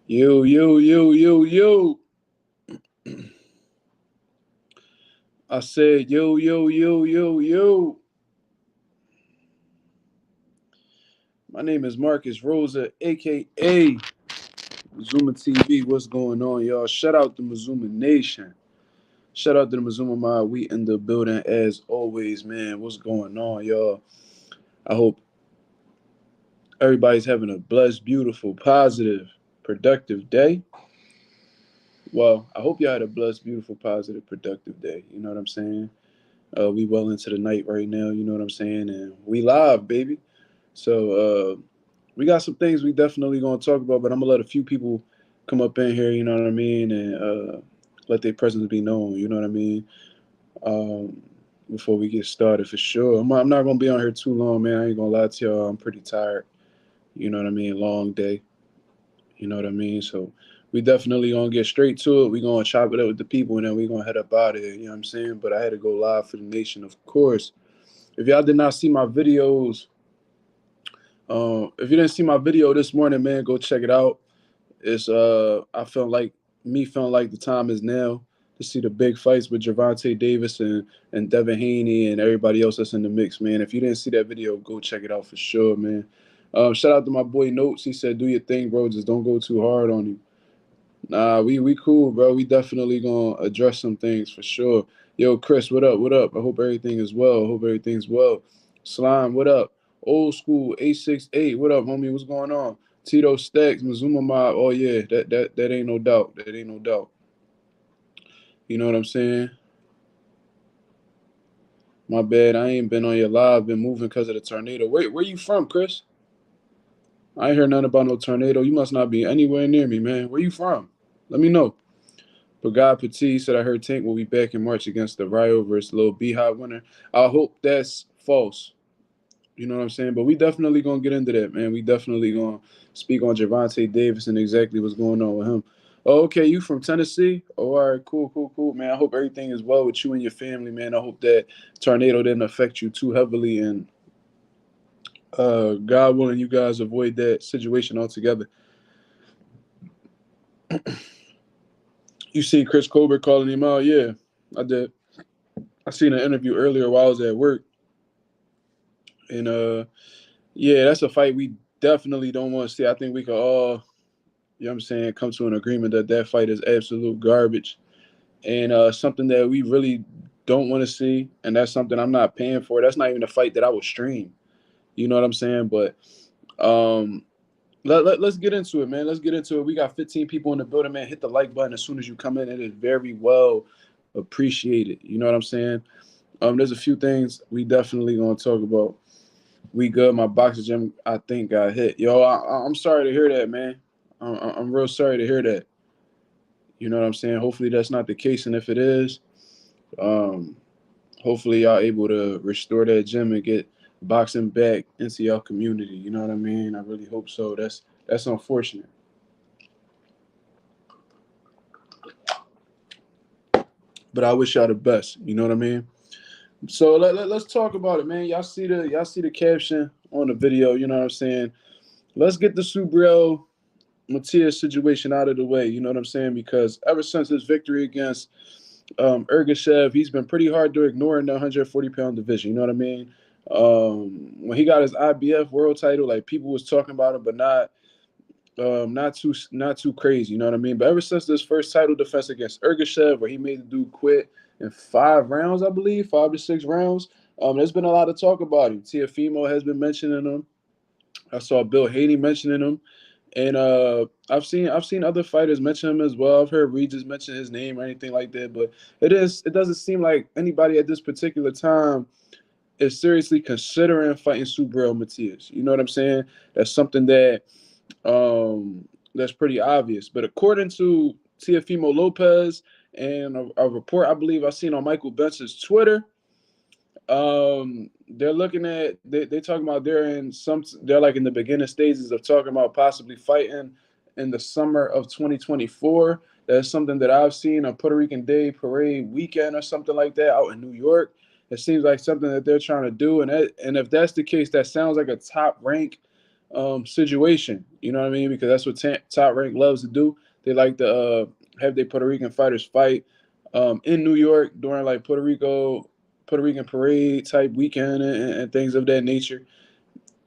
Yo. I said, yo. My name is Marcus Rosa, a.k.a. Mazuma TV. What's going on, y'all? Shout out to Mazuma Nation. Shout out to the Mazuma Mob. We in the building as always, man. What's going on, y'all? I hope everybody's having a blessed, beautiful, positive, productive day. Well, I hope y'all had a blessed, beautiful, positive, productive day. You know what I'm saying? We well into the night right now. You know what I'm saying? And we live, baby. So we got some things we definitely gonna talk about, but I'm gonna let a few people come up in here. You know what I mean? And let their presence be known. You know what I mean? Um, Before we get started, for sure. I'm not gonna be on here too long, man. I ain't gonna lie to y'all. I'm pretty tired. You know what I mean? Long day. You know what I mean? So we definitely gonna get straight to it. We gonna chop it up with the people, and then we gonna head up out of here. You know what I'm saying? But I had to go live for the nation, of course. If y'all did not see my videos, if you didn't see my video this morning, man, go check it out. It's I felt like feeling like the time is now to see the big fights with Gervonta Davis and Devin Haney and everybody else that's in the mix, man. If you didn't see that video, go check it out for sure, man. Shout out to my boy Notes. He said, "Do your thing, bro. Just don't go too hard on him." Nah, we cool, bro. We definitely gonna address some things for sure. Yo, Chris, what up? What up? I hope everything is well. I hope everything's well. Slime, what up? Old school 868, what up, homie? What's going on? Tito Stacks, Mazuma Mob. Oh yeah, that ain't no doubt. That ain't no doubt. You know what I'm saying? My bad. I ain't been on your live. Been moving because of the tornado. Where you from, Chris? I ain't heard nothing about no tornado. You must not be anywhere near me, man. Where you from? Let me know. But God Petit said I heard Tank will be back in March against the Rio versus Lil Beehive winner. I hope that's false. You know what I'm saying? But we definitely gonna get into that, man. We definitely gonna speak on Gervonta Davis and exactly what's going on with him. Oh, okay, you from Tennessee? Oh, all right, cool, man. I hope everything is well with you and your family, man. I hope that tornado didn't affect you too heavily, and God willing, you guys avoid that situation altogether. You see Chris Colbert calling him out? Yeah, I did. I seen an interview earlier while I was at work, and yeah, that's a fight we definitely don't want to see. I think we could all, you know what I'm saying, come to an agreement that that fight is absolute garbage and something that we really don't want to see. And that's something I'm not paying for. That's not even a fight that I would stream. You know what I'm saying? But um, let's get into it, man. Let's get into it. We got 15 people in the building, man. Hit the like button as soon as you come in. It is very well appreciated. You know what I'm saying? There's a few things we definitely going to talk about. We good. My boxing gym, I think, got hit. Yo, I'm sorry to hear that, man. I'm real sorry to hear that. You know what I'm saying? Hopefully that's not the case, and if it is, um, hopefully y'all able to restore that gym and get boxing back into y'all community. You know what I mean? I really hope so. That's unfortunate. But I wish y'all the best. You know what I mean? So let's talk about it, man. Y'all see the caption on the video. You know what I'm saying? Let's get the Subriel Matias situation out of the way. You know what I'm saying? Because ever since his victory against Ergashev, he's been pretty hard to ignore in the 140-pound division. You know what I mean? When he got his IBF world title, like people was talking about him, but not too crazy. You know what I mean? But ever since this first title defense against Ergashev, where he made the dude quit in 5 rounds, I believe, 5 to 6 rounds, there's been a lot of talk about him. Teofimo has been mentioning him. I saw Bill Haney mentioning him. And I've seen other fighters mention him as well. I've heard Regis mention his name or anything like that, but it doesn't seem like anybody at this particular time is seriously considering fighting Subriel Matias. You know what I'm saying? That's something that's pretty obvious. But according to Teofimo Lopez and a report I believe I seen on Michael Bench's Twitter, they're looking at they talking about they're like in the beginning stages of talking about possibly fighting in the summer of 2024. That's something that I've seen on Puerto Rican Day Parade weekend or something like that out in New York. It seems like something that they're trying to do, and if that's the case, that sounds like a top rank situation. You know what I mean? Because that's what Top Rank loves to do. They like to have their Puerto Rican fighters fight in New York during like Puerto Rican parade type weekend and things of that nature.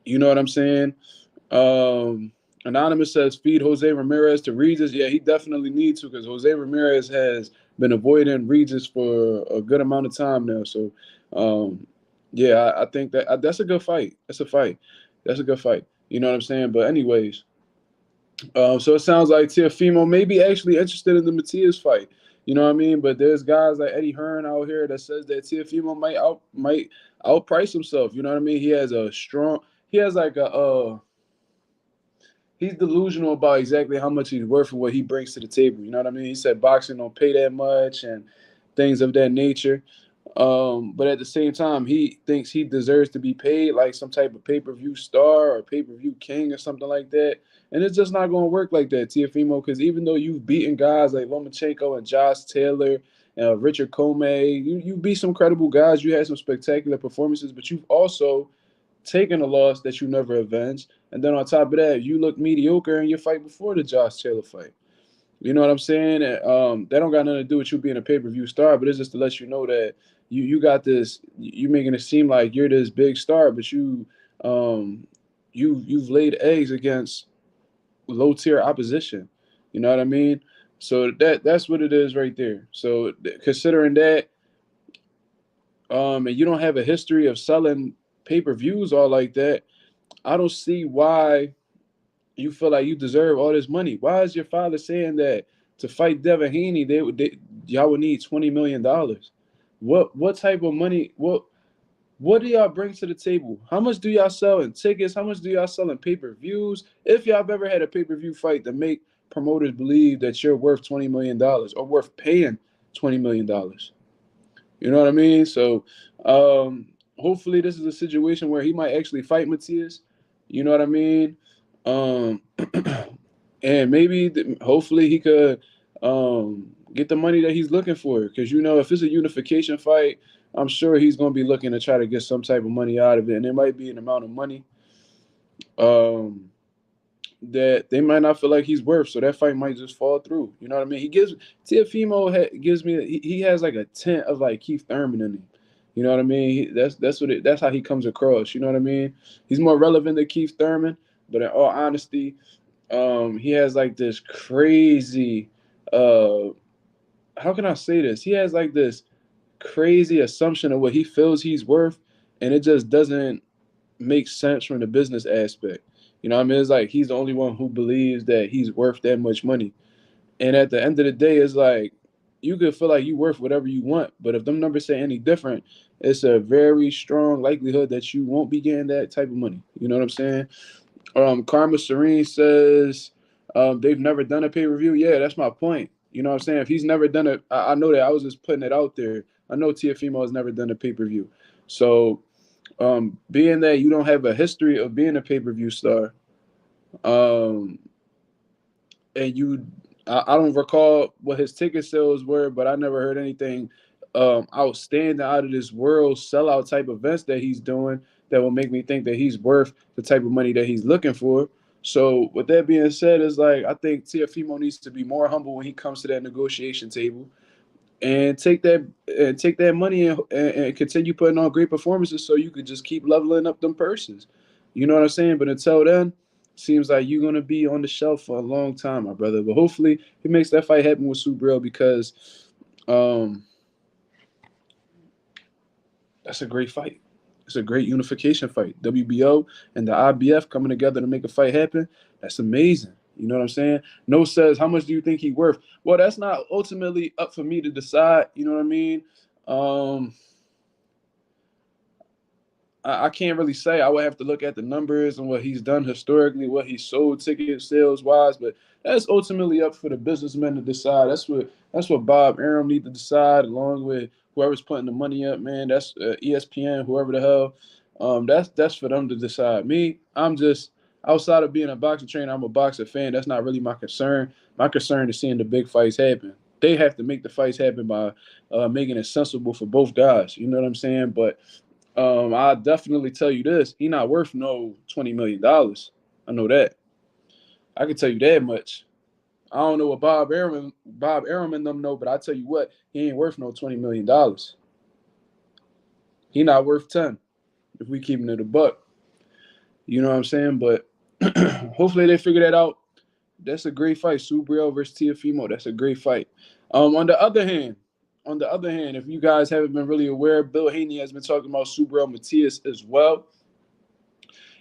You know what I'm saying? Um, Anonymous says feed Jose Ramirez to Regis. Yeah, he definitely needs to because Jose Ramirez has been avoiding Regis for a good amount of time now. So, yeah, I think that's a good fight. That's a fight. That's a good fight. You know what I'm saying? But anyways, so it sounds like Teofimo may be actually interested in the Matias fight. You know what I mean? But there's guys like Eddie Hearn out here that says that Teofimo might outprice himself. You know what I mean? He has a strong. He has like a he's delusional about exactly how much he's worth and what he brings to the table. You know what I mean? He said boxing don't pay that much and things of that nature. But at the same time, he thinks he deserves to be paid like some type of pay-per-view star or pay-per-view king or something like that. And it's just not going to work like that, Teofimo, because even though you've beaten guys like Lomachenko and Josh Taylor and Richard Comey, you beat some credible guys. You had some spectacular performances, but you've also taking a loss that you never avenged. And then on top of that, you look mediocre in your fight before the Josh Taylor fight. You know what I'm saying? That don't got nothing to do with you being a pay-per-view star, but it's just to let you know that you got this. You making it seem like you're this big star, but you've laid eggs against low-tier opposition. You know what I mean? So that's what it is right there. So considering that, and you don't have a history of selling pay-per-views all like that, I don't see why you feel like you deserve all this money. Why is your father saying that to fight Devin Haney, y'all would need $20 million? What type of money? What do y'all bring to the table? How much do y'all sell in tickets? How much do y'all sell in pay-per-views? If y'all have ever had a pay-per-view fight to make promoters believe that you're worth $20 million or worth paying $20 million. You know what I mean? So hopefully this is a situation where he might actually fight Matias. You know what I mean? Um, and maybe hopefully he could get the money that he's looking for. Because if it's a unification fight, I'm sure he's going to be looking to try to get some type of money out of it, and it might be an amount of money that they might not feel like he's worth. So that fight might just fall through. You know what I mean? Teofimo gives me he has like a tint of like Keith Thurman in him. You know what I mean? That's how he comes across. You know what I mean? He's more relevant than Keith Thurman, but in all honesty, he has like this crazy. How can I say this? He has like this crazy assumption of what he feels he's worth, and it just doesn't make sense from the business aspect. You know what I mean? It's like he's the only one who believes that he's worth that much money. And at the end of the day, it's like you could feel like you're worth whatever you want, but if them numbers say any different, it's a very strong likelihood that you won't be getting that type of money. You know what I'm saying? Karma Serene says they've never done a pay-per-view. Yeah, that's my point. You know what I'm saying? If he's never done it, I know that. I was just putting it out there. I know Teofimo has never done a pay-per-view. So being that you don't have a history of being a pay-per-view star, and I don't recall what his ticket sales were, but I never heard anything outstanding out of this world sellout type events that he's doing that will make me think that he's worth the type of money that he's looking for. So with that being said, it's like I think Teofimo needs to be more humble when he comes to that negotiation table and take that money and continue putting on great performances so you could just keep leveling up them purses. You know what I'm saying? But until then, seems like you're gonna be on the shelf for a long time, my brother. But hopefully he makes that fight happen with Subriel because that's a great fight. It's a great unification fight. WBO and the IBF coming together to make a fight happen. That's amazing. You know what I'm saying? No says, how much do you think he's worth? Well, that's not ultimately up for me to decide. You know what I mean? I can't really say. I would have to look at the numbers and what he's done historically, what he sold ticket sales wise. But that's ultimately up for the businessmen to decide. That's what Bob Arum need to decide, along with whoever's putting the money up. Man, that's ESPN, whoever the hell. That's for them to decide. Me, I'm just outside of being a boxing trainer. I'm a boxer fan. That's not really my concern. My concern is seeing the big fights happen. They have to make the fights happen by making it sensible for both guys. You know what I'm saying? But I'll definitely tell you this: he's not worth no $20 million. I know that. I can tell you that much. I don't know what Bob Arum and them know, but I tell you what, he ain't worth no $20 million. He not worth 10 if we keeping it a buck. You know what I'm saying? But hopefully they figure that out. That's a great fight. Subriel versus Teofimo. That's a great fight. On the other hand, if you guys haven't been really aware, Bill Haney has been talking about Subriel Matias as well.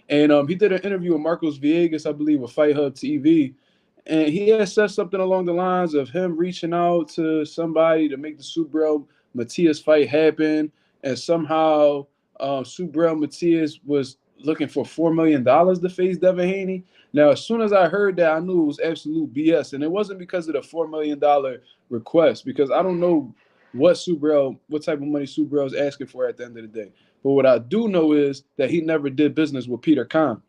And he did an interview with Marcos Villegas, I believe, with Fight Hub TV. And he has said something along the lines of him reaching out to somebody to make the Subriel Matias fight happen. And somehow Subriel Matias was looking for $4 million to face Devin Haney. Now, as soon as I heard that, I knew it was absolute BS. And it wasn't because of the $4 million request, because I don't know what type of money Subriel is asking for at the end of the day. But what I do know is that he never did business with Peter Kahn.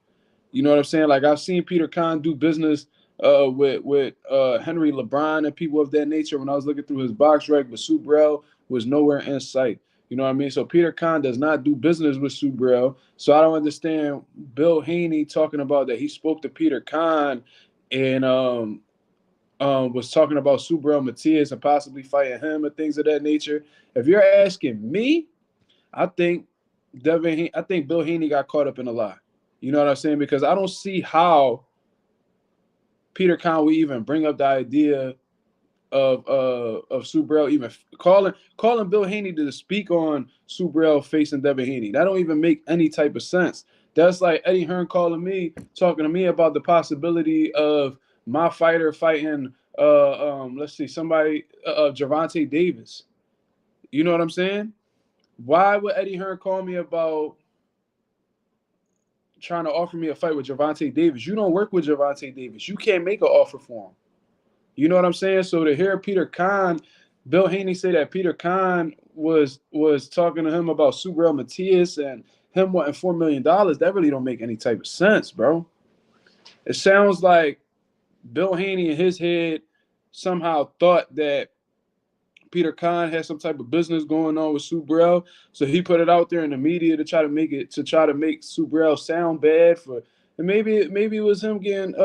You know what I'm saying? Like, I've seen Peter Kahn do business with Henry LeBron and people of that nature when I was looking through his box rec, but Subriel was nowhere in sight. You know what I mean? So Peter Kahn does not do business with Subriel. So I don't understand Bill Haney talking about that he spoke to Peter Kahn and was talking about Subriel Matias and possibly fighting him and things of that nature. If you're asking me, I think Bill Haney got caught up in a lie. You know what I'm saying? Because I don't see how Peter Kahn would even bring up the idea of Subriel even calling Bill Haney to speak on Subriel facing Devin Haney. That don't even make any type of sense. That's like Eddie Hearn talking to me about the possibility of my fighter fighting somebody Gervonta Davis. You know what I'm saying? Why would Eddie Hearn call me about trying to offer me a fight with Gervonta Davis? You don't work with Gervonta Davis. You can't make an offer for him. You know what I'm saying? So to hear Bill Haney say that Peter Kahn was talking to him about Subriel Matias and him wanting $4 million, that really don't make any type of sense, bro. It sounds like Bill Haney in his head somehow thought that Peter Kahn had some type of business going on with Subriel, so he put it out there in the media to try to make Subriel sound bad and maybe it was him getting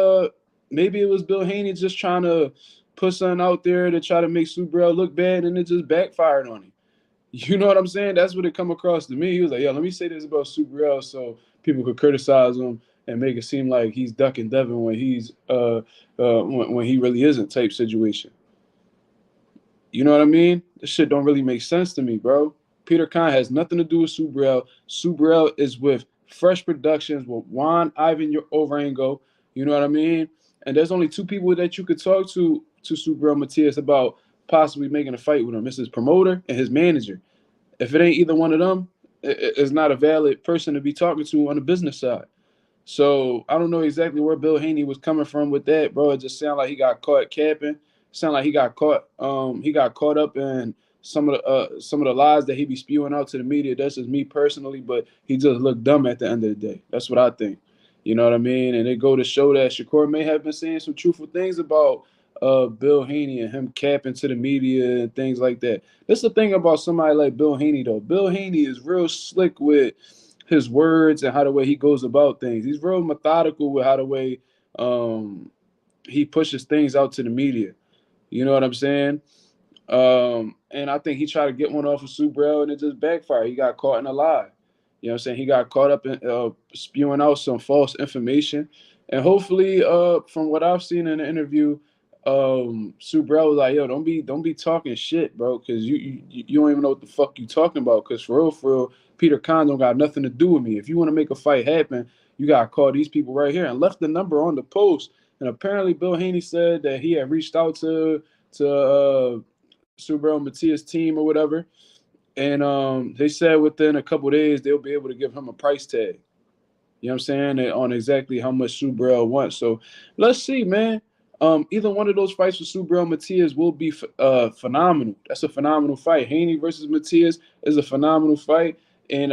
maybe it was Bill Haney just trying to put something out there to try to make Subriel look bad, and it just backfired on him. You know what I'm saying? That's what it come across to me. He was like, let me say this about Subriel so people could criticize him and make it seem like he's ducking Devin when he's when he really isn't type situation. You know what I mean? This shit don't really make sense to me, bro. Peter Kahn has nothing to do with Subriel. Subriel is with Fresh Productions with Juan Ivan Overango. You know what I mean? And there's only two people that you could talk to Subriel Matias about possibly making a fight with him. It's his promoter and his manager. If it ain't either one of them, it's not a valid person to be talking to on the business side. So I don't know exactly where Bill Haney was coming from with that, bro. It just sounded like he got caught capping. Sound like he got caught up in some of the lies that he be spewing out to the media. That's just me personally, but he just looked dumb at the end of the day. That's what I think. You know what I mean? And it go to show that Shakur may have been saying some truthful things about Bill Haney and him capping to the media and things like that. That's the thing about somebody like Bill Haney, though. Bill Haney is real slick with his words and how the way he goes about things. He's real methodical with how the way he pushes things out to the media. You know what I'm saying? And I think he tried to get one off of Subriel, and it just backfired. He got caught in a lie. You know what I'm saying? He got caught up in spewing out some false information. And hopefully, from what I've seen in the interview, Subriel was like, yo, don't be talking shit, bro, because you don't even know what the fuck you talking about. Because for real, Peter Kahn don't got nothing to do with me. If you want to make a fight happen, you got to call these people right here, and left the number on the post. And apparently Bill Haney said that he had reached out to Subriel Matias' team or whatever. And they said within a couple of days they'll be able to give him a price tag. You know what I'm saying? On exactly how much Subriel wants. So let's see, man. Either one of those fights with Subriel Matias will be phenomenal. That's a phenomenal fight. Haney versus Matias is a phenomenal fight. And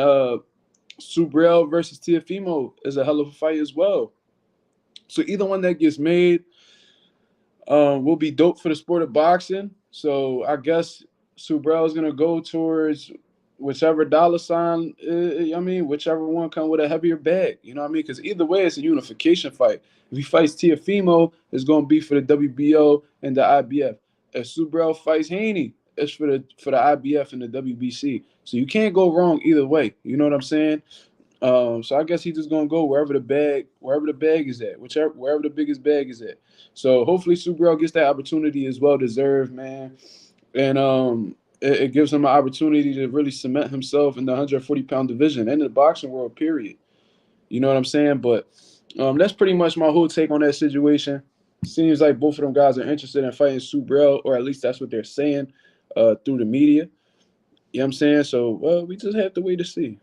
Subriel versus Teofimo is a hell of a fight as well. So either one that gets made will be dope for the sport of boxing. So I guess Subriel is going to go towards whichever dollar sign, whichever one come with a heavier bag. You know what I mean? Because either way, it's a unification fight. If he fights Teofimo, it's going to be for the WBO and the IBF. If Subriel fights Haney, it's for the IBF and the WBC. So you can't go wrong either way. You know what I'm saying? So I guess he's just gonna go wherever the bag is at, wherever the biggest bag is at. So hopefully Subriel gets that opportunity as well deserved, man. And it gives him an opportunity to really cement himself in the 140-pound division and the boxing world, period. You know what I'm saying? But that's pretty much my whole take on that situation. Seems like both of them guys are interested in fighting Subriel, or at least that's what they're saying through the media. You know what I'm saying? So, well, we just have to wait to see.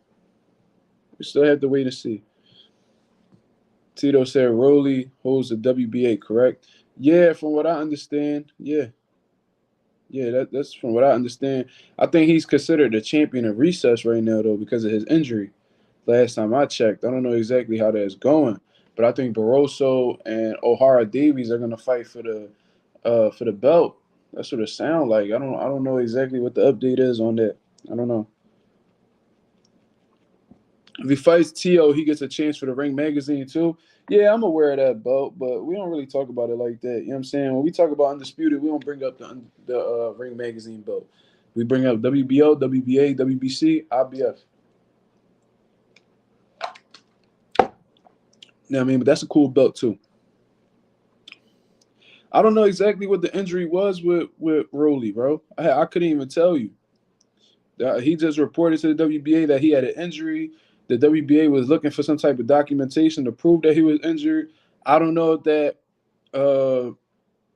We still have to wait and see. Tito said Roelly holds the WBA, correct? Yeah, from what I understand, yeah. Yeah, that's from what I understand. I think he's considered a champion of recess right now, though, because of his injury. Last time I checked, I don't know exactly how that's going, but I think Barroso and O'Hara Davies are gonna fight for the belt. That's what it sounds like. I don't know exactly what the update is on that. I don't know. If he fights Tio, he gets a chance for the Ring magazine too. Yeah, I'm aware of that belt, but we don't really talk about it like that. You know what I'm saying? When we talk about Undisputed, we don't bring up the Ring magazine belt. We bring up WBO, WBA, WBC, IBF. You know what I mean? But that's a cool belt too. I don't know exactly what the injury was with Roelly, bro. I couldn't even tell you. He just reported to the WBA that he had an injury. The WBA was looking for some type of documentation to prove that he was injured. I don't know if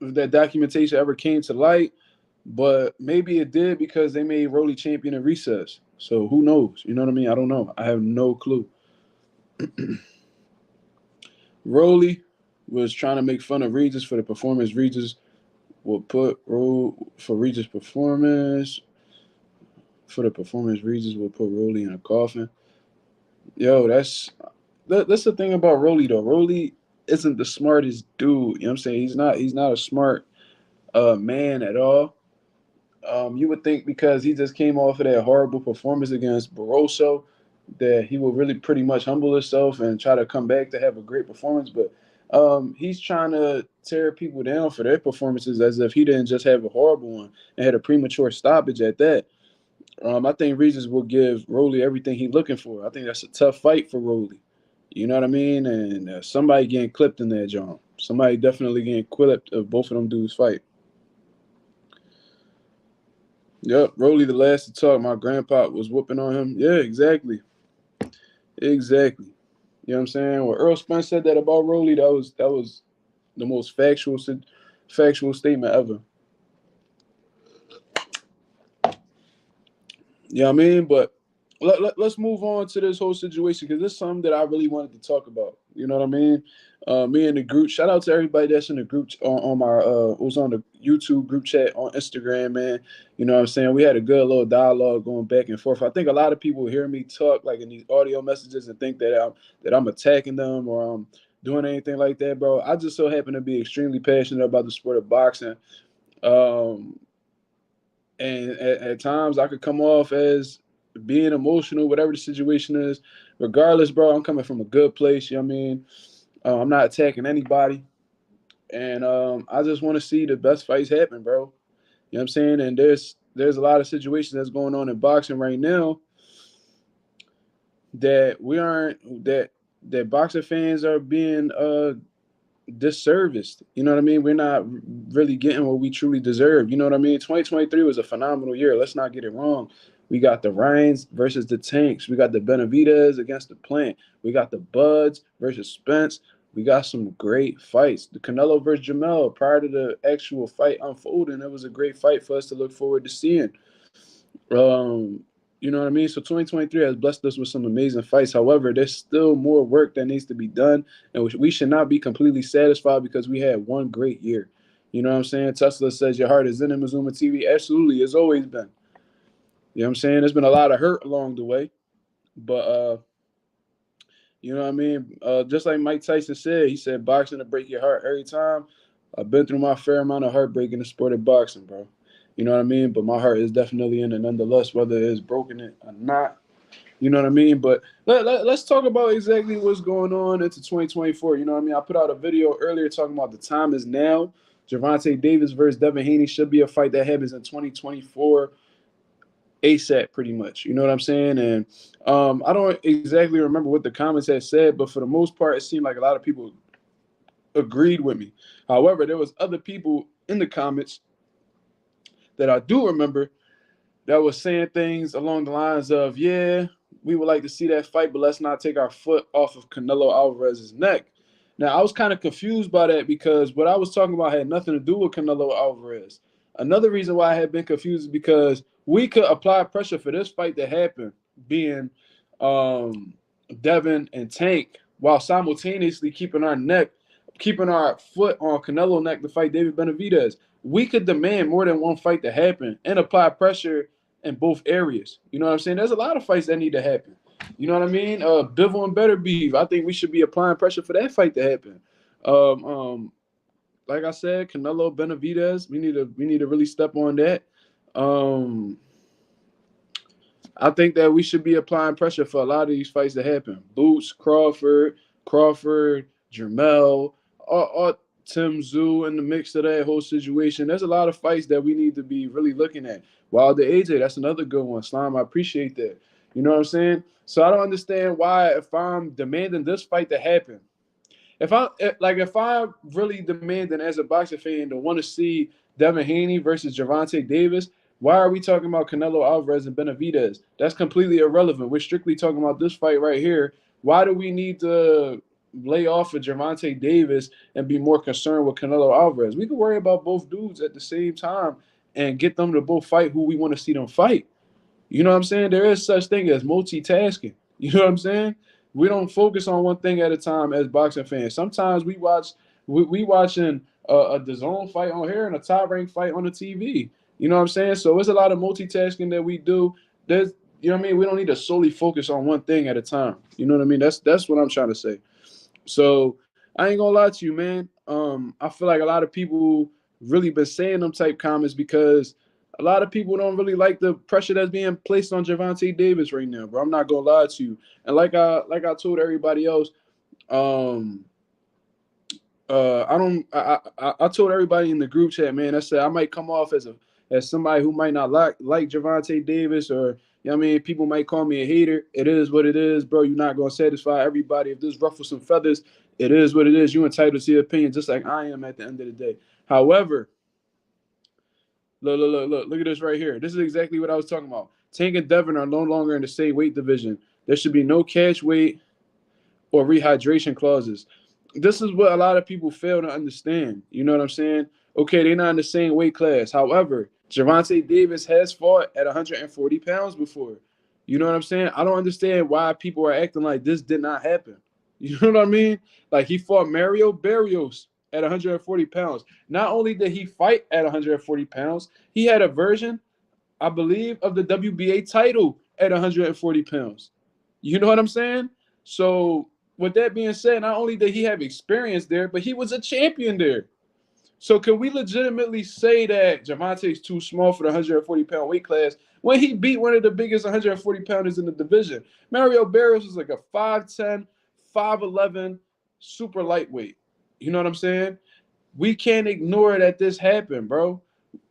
that documentation ever came to light, but maybe it did because they made Roelly champion in recess. So who knows? You know what I mean? I don't know. I have no clue. Roelly was trying to make fun of Regis for the performance Regis will put for Regis' performance. For the performance, Regis will put Roelly in a coffin. Yo, that's the thing about Roelly though. Roelly isn't the smartest dude. You know what I'm saying? He's not a smart man at all. You would think because he just came off of that horrible performance against Barroso that he will really pretty much humble himself and try to come back to have a great performance. But he's trying to tear people down for their performances as if he didn't just have a horrible one and had a premature stoppage at that. I think Regis will give Roelly everything he's looking for. I think that's a tough fight for Roelly. You know what I mean? And somebody getting clipped in that John. Somebody definitely getting clipped if both of them dudes fight. Yep, Roelly the last to talk. My grandpa was whooping on him. Yeah, exactly. Exactly. You know what I'm saying? When Earl Spence said that about Roelly, that was the most factual statement ever. You know what I mean? But let's move on to this whole situation because this is something that I really wanted to talk about. You know what I mean? Me and the group. Shout out to everybody that's in the group on my was on the YouTube group chat on Instagram, man. You know what I'm saying? We had a good little dialogue going back and forth. I think a lot of people hear me talk like in these audio messages and think that I'm attacking them or I'm doing anything like that, bro. I just so happen to be extremely passionate about the sport of boxing. Um, and at times I could come off as being emotional, whatever the situation is. Regardless, bro, I'm coming from a good place. You know what I mean? I'm not attacking anybody. And I just want to see the best fights happen, bro. You know what I'm saying? And there's a lot of situations that's going on in boxing right now that we aren't that boxing fans are being disserviced. You know what I mean? We're not really getting what we truly deserve. You know what I mean? 2023 was a phenomenal year. Let's not get it wrong. We got the Ryans versus the Tanks. We got the Benavides against the Plant. We got the Buds versus Spence. We got some great fights. The Canelo versus Jamel, prior to the actual fight unfolding, it was a great fight for us to look forward to seeing. Um, you know what I mean? So 2023 has blessed us with some amazing fights. However, there's still more work that needs to be done, and we should not be completely satisfied because we had one great year. You know what I'm saying? Tesla says your heart is in Mazuma TV. Absolutely, it's always been. You know what I'm saying? There's been a lot of hurt along the way, but you know what I mean? Just like Mike Tyson said, he said boxing to break your heart every time. I've been through my fair amount of heartbreak in the sport of boxing, bro. You know what I mean? But my heart is definitely in it nonetheless, whether it's broken it or not. You know what I mean? But let's talk about exactly what's going on into 2024. You know what I mean? I put out a video earlier talking about the time is now. Gervonta Davis versus Devin Haney should be a fight that happens in 2024 ASAP, pretty much. You know what I'm saying? And I don't exactly remember what the comments had said, but for the most part, it seemed like a lot of people agreed with me. However, there was other people in the comments that I do remember that was saying things along the lines of, yeah, we would like to see that fight, but let's not take our foot off of Canelo Alvarez's neck. Now, I was kind of confused by that because what I was talking about had nothing to do with Canelo Alvarez. Another reason why I had been confused is because we could apply pressure for this fight to happen, being Devin and Tank, while simultaneously keeping our foot on Canelo neck to fight David Benavidez. We could demand more than one fight to happen and apply pressure in both areas. You know what I'm saying? There's a lot of fights that need to happen. You know what I mean? Bivol and Better Beef. I think we should be applying pressure for that fight to happen. Like I said, Canelo Benavidez. We need to really step on that. I think that we should be applying pressure for a lot of these fights to happen. Boots, Crawford, Jermell, all Tim Zoo in the mix of that whole situation. There's a lot of fights that we need to be really looking at. Wilder AJ, that's another good one. Slime, I appreciate that. You know what I'm saying? So I don't understand why, if I'm demanding this fight to happen, if I'm really demanding as a boxing fan to want to see Devin Haney versus Gervonta Davis, why are we talking about Canelo Alvarez and Benavidez? That's completely irrelevant. We're strictly talking about this fight right here. Why do we need to lay off of Gervonta Davis and be more concerned with Canelo Alvarez? We can worry about both dudes at the same time and get them to both fight who we want to see them fight. You know what I'm saying? There is such thing as multitasking. You know what I'm saying? We don't focus on one thing at a time as boxing fans. Sometimes we watching a DAZN fight on here and a top rank fight on the TV. You know what I'm saying? So it's a lot of multitasking that we do. You know what I mean? We don't need to solely focus on one thing at a time. You know what I mean? That's what I'm trying to say. So I ain't gonna lie to you, man. I feel like a lot of people really been saying them type comments because a lot of people don't really like the pressure that's being placed on Gervonta Davis right now, bro. I'm not gonna lie to you. And like I told everybody else, I told everybody in the group chat, man. I said I might come off as somebody who might not like Gervonta Davis, or you know what I mean, people might call me a hater. It is what it is, bro. You're not gonna satisfy everybody. If this ruffles some feathers, it is what it is. You entitled to your opinion, just like I am at the end of the day. However, look at this right here. This is exactly what I was talking about. Tank and Devin are no longer in the same weight division. There should be no catch weight or rehydration clauses. This is what a lot of people fail to understand. You know what I'm saying? Okay, they're not in the same weight class. However, Gervonta Davis has fought at 140 pounds before. You know what I'm saying? I don't understand why people are acting like this did not happen. You know what I mean? Like he fought Mario Barrios at 140 pounds. Not only did he fight at 140 pounds, he had a version, I believe, of the WBA title at 140 pounds. You know what I'm saying? So with that being said, not only did he have experience there, but he was a champion there. So can we legitimately say that Gervonta is too small for the 140-pound weight class when he beat one of the biggest 140-pounders in the division? Mario Barrios was like a 5'10", 5'11", super lightweight. You know what I'm saying? We can't ignore that this happened, bro.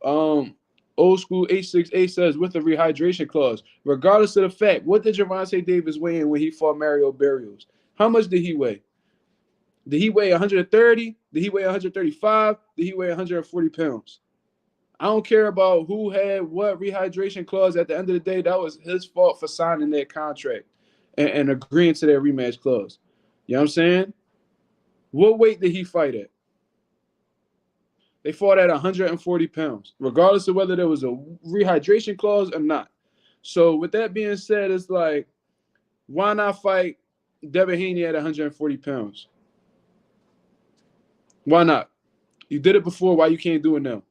Old school 868 says with a rehydration clause. Regardless of the fact, what did Gervonta Davis weigh in when he fought Mario Barrios? How much did he weigh? Did he weigh 130? Did he weigh 135? Did he weigh 140 pounds? I don't care about who had what rehydration clause. At the end of the day, that was his fault for signing that contract and agreeing to that rematch clause. You know what I'm saying? What weight did he fight at? They fought at 140 pounds, regardless of whether there was a rehydration clause or not. So with that being said, it's like, why not fight Devin Haney at 140 pounds? Why not? You did it before. Why you can't do it now?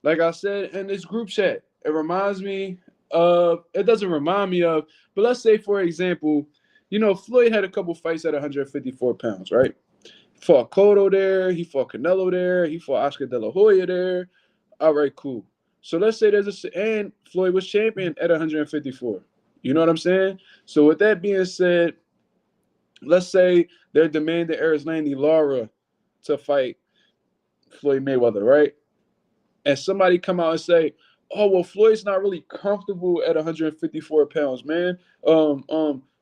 Like I said in this group chat, it reminds me of, it doesn't remind me of, but let's say, for example, you know, Floyd had a couple fights at 154 pounds, right? He fought Cotto there. He fought Canelo there. He fought Oscar De La Hoya there. All right, cool. So let's say and Floyd was champion at 154. You know what I'm saying? So with that being said, let's say they're demanding Erislandy Lara to fight Floyd Mayweather, right? And somebody come out and say, "Oh well, Floyd's not really comfortable at 154 pounds, man.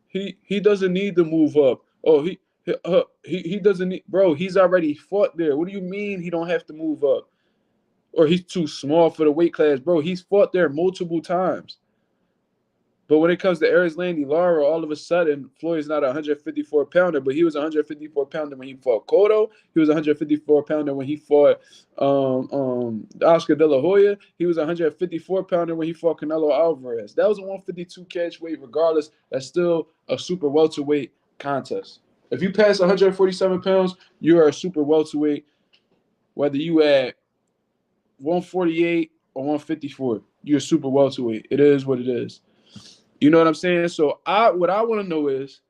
He doesn't need to move up. Oh, he doesn't need, bro. He's already fought there. What do you mean he don't have to move up? Or he's too small for the weight class, bro? He's fought there multiple times. But when it comes to Erislandy Lara, all of a sudden, Floyd's not a 154 pounder, but he was a 154 pounder when he fought Cotto. He was a 154 pounder when he fought Oscar De La Hoya. He was a 154 pounder when he fought Canelo Alvarez. That was a 152 catch weight, regardless. That's still a super welterweight contest. If you pass 147 pounds, you are a super welterweight, whether you at 148 or 154. You're a super welterweight. It is what it is. You know what I'm saying? So what I want to know is,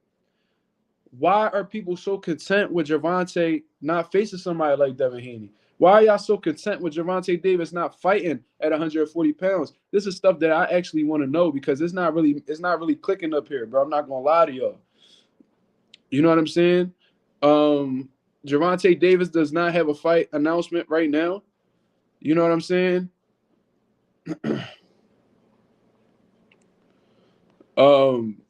why are people so content with Gervonta not facing somebody like Devin Haney? Why are y'all so content with Gervonta Davis not fighting at 140 pounds? This is stuff that I actually want to know, because it's not really clicking up here, bro. I'm not gonna lie to y'all. You know what I'm saying? Gervonta Davis does not have a fight announcement right now. You know what I'm saying? I'm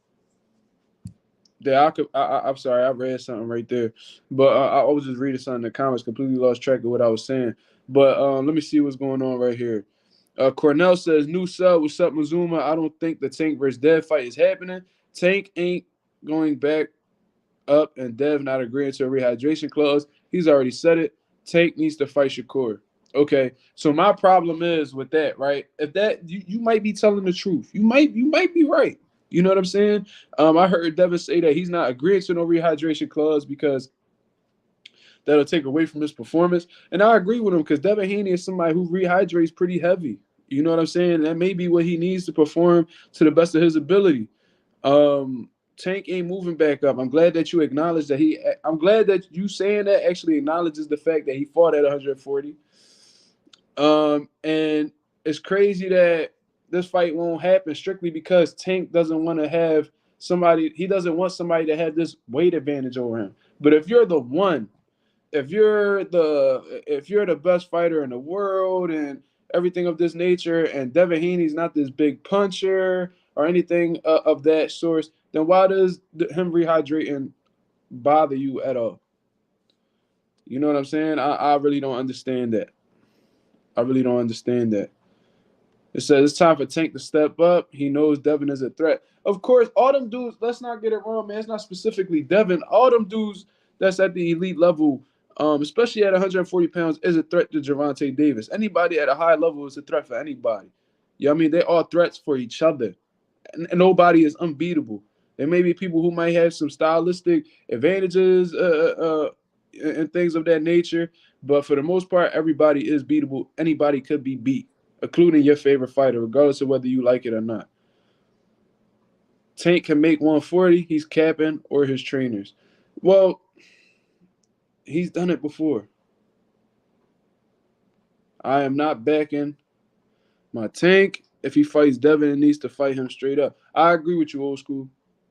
sorry, I read something right there, but I was just reading something in the comments, completely lost track of what I was saying. But let me see what's going on right here. Cornell says, new sub, what's up, Mazuma? I don't think the Tank versus Dev fight is happening. Tank ain't going back up, and Dev not agreeing to a rehydration clause. He's already said it. Tank needs to fight Shakur. Okay, so my problem is with that, right? If that you might be telling the truth. You might be right. You know what I'm saying? I heard Devin say that he's not agreeing to no rehydration clause because that'll take away from his performance. And I agree with him, because Devin Haney is somebody who rehydrates pretty heavy. You know what I'm saying? That may be what he needs to perform to the best of his ability. Tank ain't moving back up. I'm glad that you acknowledge that I'm glad that you saying that actually acknowledges the fact that he fought at 140. And it's crazy that this fight won't happen strictly because Tank doesn't want to have somebody. He doesn't want somebody to have this weight advantage over him. But if you're the one, if you're the best fighter in the world and everything of this nature, and Devin Haney's not this big puncher or anything of that sort, then why does him rehydrating bother you at all? You know what I'm saying? I really don't understand that. I really don't understand that. It says it's time for Tank to step up. He knows Devin is a threat. Of course, all them dudes, let's not get it wrong, man. It's not specifically Devin. All them dudes that's at the elite level, especially at 140 pounds, is a threat to Gervonta Davis. Anybody at a high level is a threat for anybody. You know what I mean? They're all threats for each other. And nobody is unbeatable. There may be people who might have some stylistic advantages and things of that nature, but for the most part, everybody is beatable. Anybody could be beat, including your favorite fighter, regardless of whether you like it or not. Tank can make 140. He's capping, or his trainers. Well, he's done it before. I am not backing my Tank. If he fights Devin, it needs to fight him straight up. I agree with you, old school.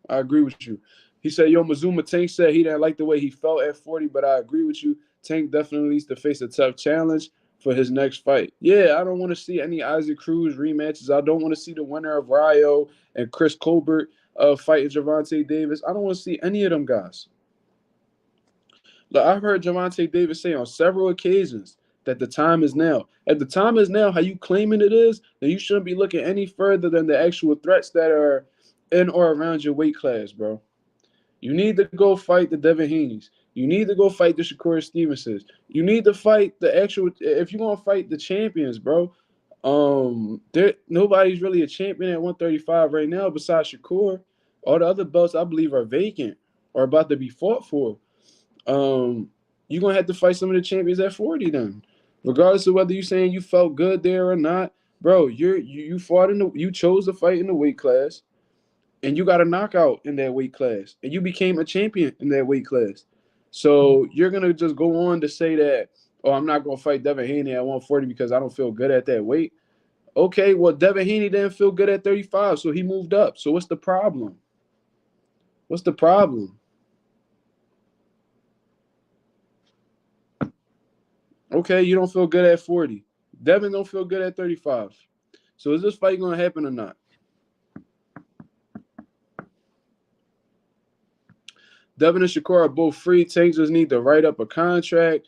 I agree with you. He said, yo, Mazuma, Tank said he didn't like the way he felt at 40, but I agree with you. Tank definitely needs to face a tough challenge for his next fight. Yeah, I don't want to see any Isaac Cruz rematches. I don't want to see the winner of Rayo and Chris Colbert fighting Gervonta Davis. I don't want to see any of them guys. Look, I've heard Gervonta Davis say on several occasions that the time is now. At the time is now, how you claiming it is, then you shouldn't be looking any further than the actual threats that are in or around your weight class, bro. You need to go fight the Devin Haneys. You need to go fight the Shakur Stevensons. You need to fight the actual, if you're going to fight the champions, bro. Nobody's really a champion at 135 right now besides Shakur. All the other belts, I believe, are vacant or about to be fought for. You're going to have to fight some of the champions at 40 then. Regardless of whether you're saying you felt good there or not, bro, you fought you chose to fight in the weight class, and you got a knockout in that weight class, and you became a champion in that weight class. So you're going to just go on to say that, oh, I'm not going to fight Devin Haney at 140 because I don't feel good at that weight. Okay, well, Devin Haney didn't feel good at 35, so he moved up. So what's the problem? What's the problem? Okay, you don't feel good at 40. Devin don't feel good at 35. So is this fight going to happen or not? Devin and Shakur are both free. Tank just need to write up a contract,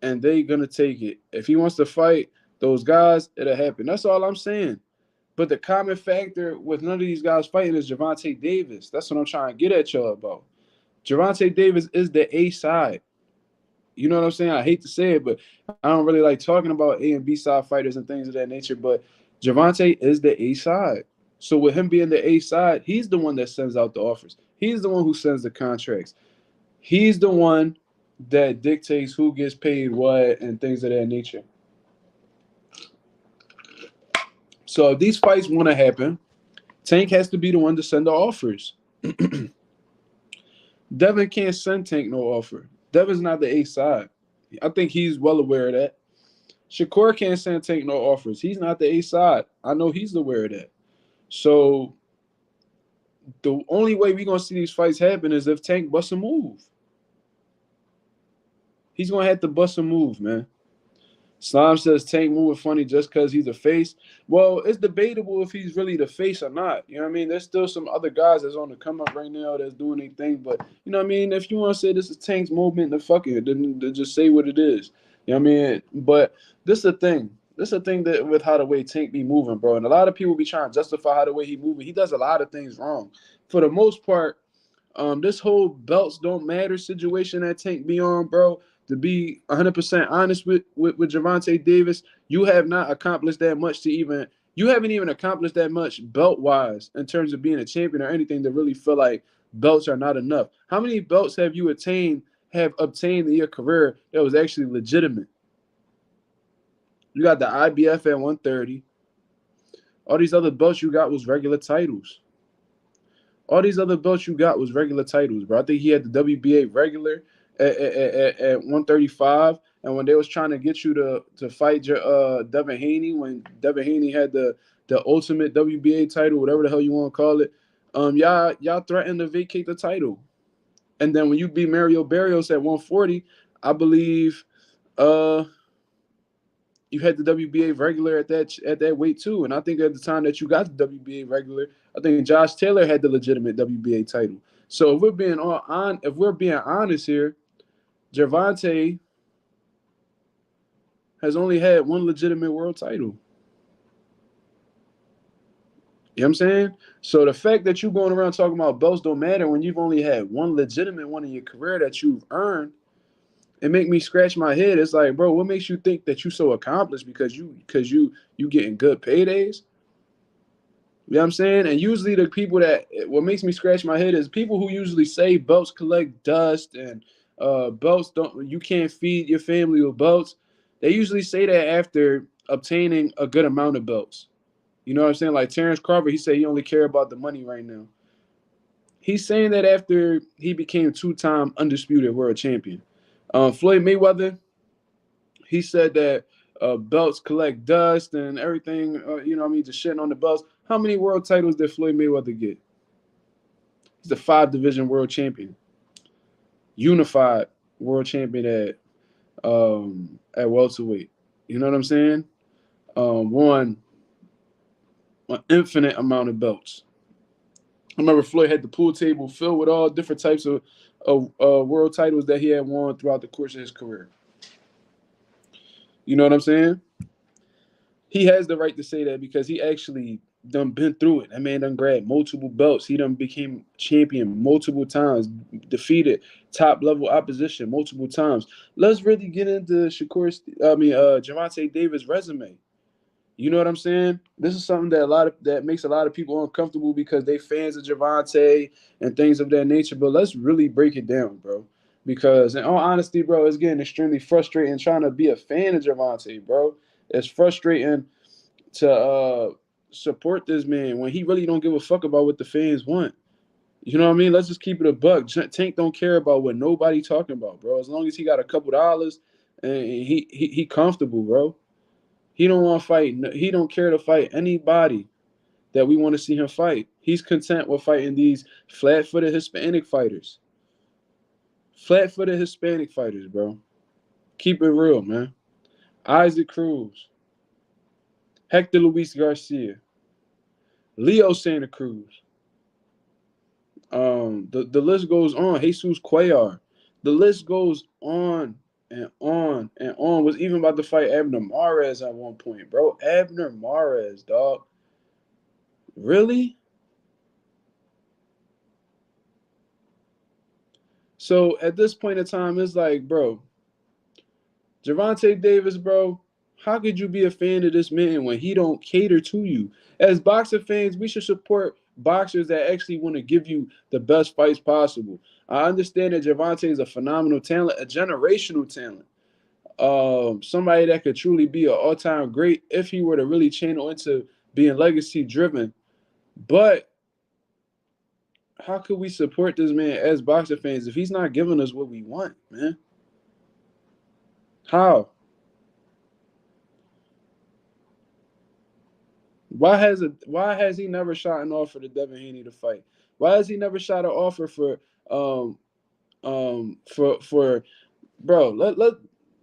and they going to take it. If he wants to fight those guys, it'll happen. That's all I'm saying. But the common factor with none of these guys fighting is Gervonta Davis. That's what I'm trying to get at y'all about. Gervonta Davis is the A side. You know what I'm saying? I hate to say it, but I don't really like talking about A and B side fighters and things of that nature. But Gervonta is the A side. So with him being the A side, he's the one that sends out the offers. He's the one who sends the contracts. He's the one that dictates who gets paid what and things of that nature. So if these fights want to happen, Tank has to be the one to send the offers. Devin can't send Tank no offer. Devin's not the A side. I think he's well aware of that. Shakur can't send Tank no offers. He's not the A side. I know he's aware of that. So the only way we're going to see these fights happen is if Tank busts a move. He's going to have to bust a move, man. Slime says Tank moving funny just because he's a face. Well, it's debatable if he's really the face or not. You know what I mean? There's still some other guys that's on the come up right now that's doing their thing. But, you know what I mean? If you want to say this is Tank's movement, then fuck it. Then just say what it is. You know what I mean? But this is the thing. This is the thing that with how the way Tank be moving, bro. And a lot of people be trying to justify how the way he moving. He does a lot of things wrong. For the most part, this whole belts don't matter situation that Tank be on, bro. To be 100% honest with Gervonta Davis, you have not accomplished that much you haven't even accomplished that much belt-wise in terms of being a champion or anything to really feel like belts are not enough. How many belts have you obtained in your career that was actually legitimate? You got the IBF at 130. All these other belts you got was regular titles. All these other belts you got was regular titles, bro. I think he had the WBA regular at 135, and when they was trying to get you to fight Devin Haney, when Devin Haney had the ultimate WBA title, whatever the hell you want to call it, y'all threatened to vacate the title. And then when you beat Mario Barrios at 140, I believe you had the WBA regular at that weight too. And I think at the time that you got the WBA regular, I think Josh Taylor had the legitimate WBA title. So if we're being honest here, Gervonta has only had one legitimate world title. You know what I'm saying? So the fact that you're going around talking about belts don't matter when you've only had one legitimate one in your career that you've earned, it make me scratch my head. It's like, bro, what makes you think that you so accomplished because you getting good paydays? You know what I'm saying? And usually the people what makes me scratch my head is people who usually say belts collect dust and belts you can't feed your family with belts. They usually say that after obtaining a good amount of belts. You know what I'm saying? Like Terrence Crawford, he said he only care about the money right now. He's saying that after he became 2-time undisputed world champion. Floyd Mayweather, he said that belts collect dust and everything, you know what I mean, just shitting on the belts. How many world titles did Floyd Mayweather get? He's a 5-division world champion. Unified world champion at welterweight. You know what I'm saying? Won an infinite amount of belts. I remember Floyd had the pool table filled with all different types of world titles that he had won throughout the course of his career. You know what I'm saying? He has the right to say that because he actually done been through it. That man done grabbed multiple belts. He done became champion multiple times, defeated top-level opposition multiple times. Let's really get into Gervonta Davis' resume. You know what I'm saying? This is something that makes a lot of people uncomfortable because they fans of Gervonta and things of that nature. But let's really break it down, bro. Because in all honesty, bro, it's getting extremely frustrating trying to be a fan of Gervonta, bro. It's frustrating to support this man when he really don't give a fuck about what the fans want. You know what I mean? Let's just keep it a buck. Tank don't care about what nobody talking about, bro. As long as he got a couple dollars and he comfortable, bro. He don't want to fight. He don't care to fight anybody that we want to see him fight. He's content with fighting these flat-footed Hispanic fighters. Flat-footed Hispanic fighters, bro. Keep it real, man. Isaac Cruz, Hector Luis Garcia, Leo Santa Cruz. The list goes on. Jesus Cuellar. The list goes on and on and on. Was even about to fight Abner Mares at one point, bro. Abner Mares, dog. Really? So at this point in time, it's like, bro, Gervonta Davis, bro, how could you be a fan of this man when he don't cater to you? As boxer fans, we should support boxers that actually want to give you the best fights possible. I understand that Gervonta is a phenomenal talent, a generational talent. Somebody that could truly be an all-time great if he were to really channel into being legacy-driven. But how could we support this man as boxer fans if he's not giving us what we want, man? How? Why has he never shot an offer to Devin Haney to fight? Why has he never shot an offer for bro?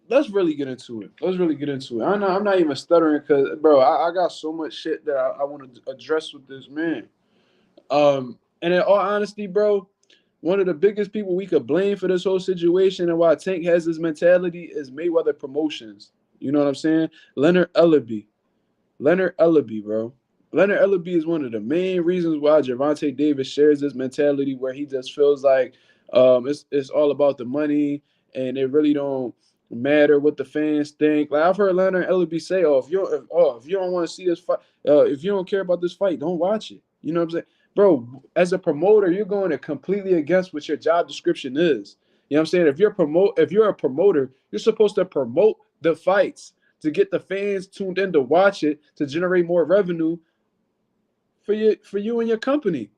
Let's really get into it. Let's really get into it. I'm not even stuttering because bro, I got so much shit that I want to address with this man. And in all honesty, bro, one of the biggest people we could blame for this whole situation and why Tank has this mentality is Mayweather Promotions. You know what I'm saying? Leonard Ellaby, bro. Leonard Ellaby is one of the main reasons why Gervonta Davis shares this mentality where he just feels like it's all about the money and it really don't matter what the fans think. Like I've heard Leonard Ellaby say, if you don't want to see this fight, if you don't care about this fight, don't watch it. You know what I'm saying? Bro, as a promoter, you're going to completely against what your job description is. You know what I'm saying? If you're a promoter, you're supposed to promote the fights to get the fans tuned in to watch it, to generate more revenue for you and your company.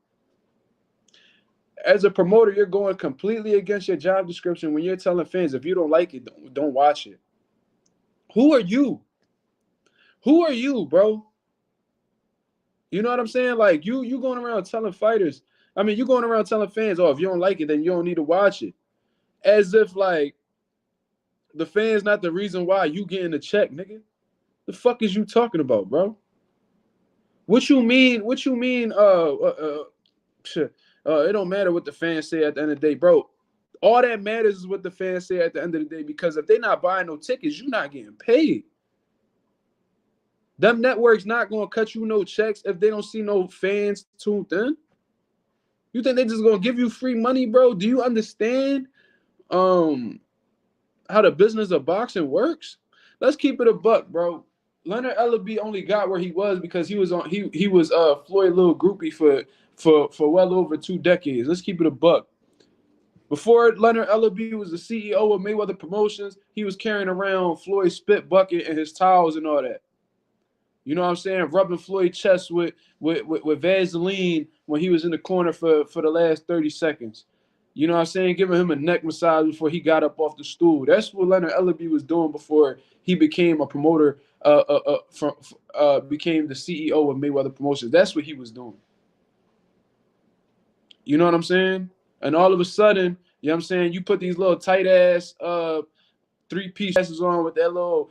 As a promoter, you're going completely against your job description when you're telling fans if you don't like it, don't watch it. Who are you? Who are you, bro? You know what I'm saying? Like you going around telling fighters, you going around telling fans, if you don't like it, then you don't need to watch it. As if like the fans not the reason why you getting a check, nigga. The fuck is you talking about, bro? What you mean? It don't matter what the fans say at the end of the day, bro. All that matters is what the fans say at the end of the day, because if they're not buying no tickets, you're not getting paid. Them networks not going to cut you no checks if they don't see no fans tuned in. You think they just going to give you free money, bro? Do you understand how the business of boxing works? Let's keep it a buck, bro. Leonard Ellaby only got where he was because he was Floyd Little groupie for well over 2 decades. Let's keep it a buck. Before Leonard Ellaby was the CEO of Mayweather Promotions, he was carrying around Floyd's spit bucket and his towels and all that. You know what I'm saying? Rubbing Floyd's chest with Vaseline when he was in the corner for the last 30 seconds. You know what I'm saying? Giving him a neck massage before he got up off the stool. That's what Leonard Ellaby was doing before he became a promoter, became the CEO of Mayweather Promotions. That's what he was doing. You know what I'm saying? And all of a sudden, you know what I'm saying, you put these little tight-ass 3-piece dresses on with that little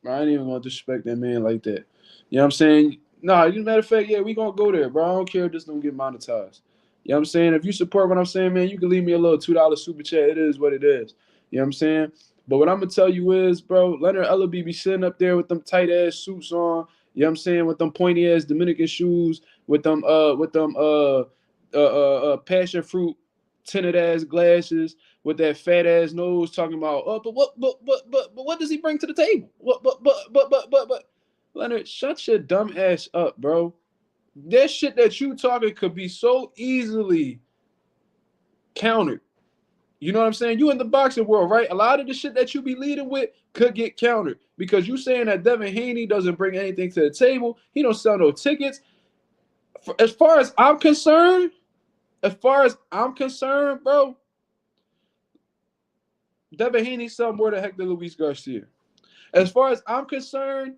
I ain't even gonna disrespect that man like that. You know what I'm saying? Nah, as a matter of fact, yeah, we gonna go there, bro. I don't care if this don't get monetized. You know what I'm saying? If you support what I'm saying, man, you can leave me a little $2 super chat. It is what it is. You know what I'm saying? But what I'm gonna tell you is, bro, Leonard Ellaby be sitting up there with them tight-ass suits on, you know what I'm saying, with them pointy-ass Dominican shoes, with them passion fruit tinted ass glasses, with that fat ass nose, talking about but what does he bring to the table? But Leonard, shut your dumb ass up, bro. That shit that you talking could be so easily countered. You know what I'm saying? You in the boxing world, right? A lot of the shit that you be leading with could get countered because you saying that Devin Haney doesn't bring anything to the table. He don't sell no tickets. As far as I'm concerned, bro, Devin Haney sell more than Hector Luis Garcia. As far as I'm concerned,